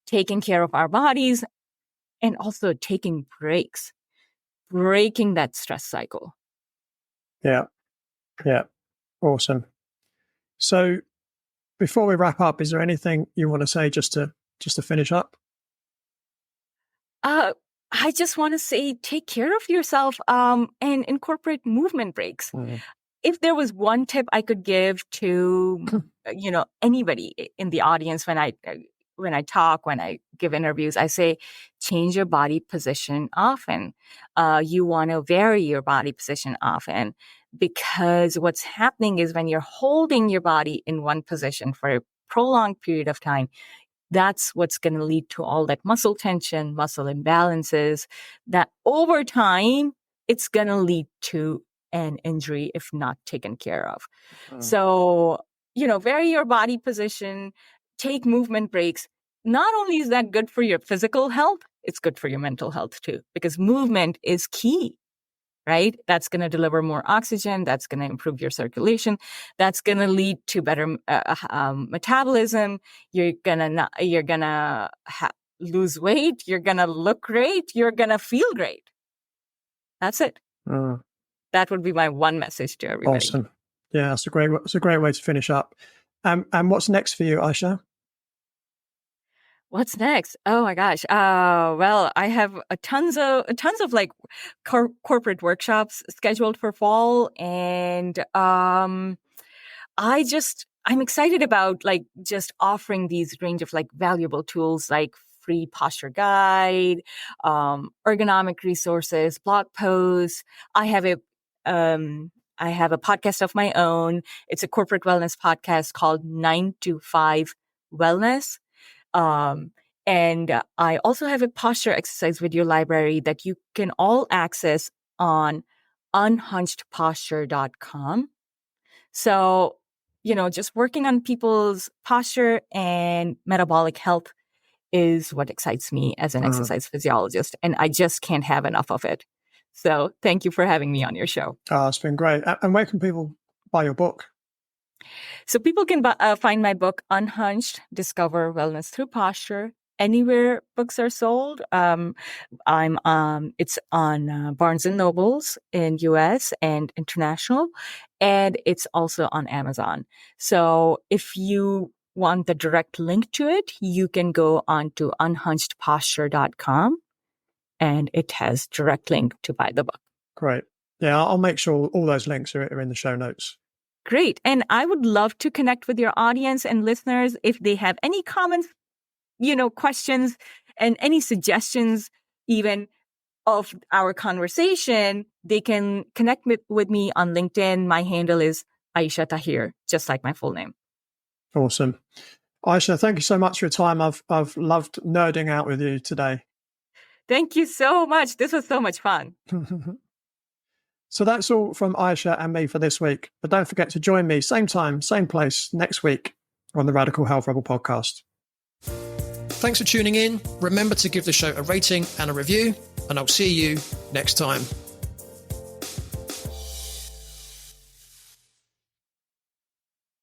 taking care of our bodies and also taking breaks, breaking that stress cycle. Yeah. Awesome. So before we wrap up, is there anything you want to say just to finish up? I just want to say, take care of yourself and incorporate movement breaks. If there was one tip I could give to, anybody in the audience when I talk, when I give interviews, I say, change your body position often. You want to vary your body position often, because what's happening is when you're holding your body in one position for a prolonged period of time, that's what's going to lead to all that muscle tension, muscle imbalances, that over time, it's going to lead to an injury if not taken care of. So, vary your body position, take movement breaks. Not only is that good for your physical health, it's good for your mental health too, because movement is key, right? That's going to deliver more oxygen. That's going to improve your circulation. That's going to lead to better metabolism. You're gonna lose weight. You're gonna look great. You're gonna feel great. That's it. That would be my one message to everybody. Awesome. Yeah, it's a great way to finish up. And what's next for you, Aesha? What's next? Oh my gosh. Well, I have tons of like corporate workshops scheduled for fall, and I'm excited about like just offering these range of like valuable tools, like free posture guide, ergonomic resources, blog posts. I have a podcast of my own. It's a corporate wellness podcast called 9 to 5 Wellness. And I also have a posture exercise video library that you can all access on unhunchedposture.com. So, just working on people's posture and metabolic health is what excites me as an exercise physiologist, and I just can't have enough of it. So thank you for having me on your show. Oh, it's been great. And where can people buy your book? So people can find my book, Unhunched, Discover Wellness Through Posture, anywhere books are sold. It's on Barnes & Nobles in US and international, and it's also on Amazon. So if you want the direct link to it, you can go on to unhunchedposture.com, and it has direct link to buy the book. Great. Yeah, I'll make sure all those links are in the show notes. Great. And I would love to connect with your audience and listeners if they have any comments, questions, and any suggestions even of our conversation. They can connect with me on LinkedIn. My handle is Aesha Tahir, just like my full name. Awesome. Aesha, thank you so much for your time. I've loved nerding out with you today. Thank you so much. This was so much fun. So that's all from Aesha and me for this week. But don't forget to join me, same time, same place, next week on the Radical Health Rebel podcast. Thanks for tuning in. Remember to give the show a rating and a review, and I'll see you next time.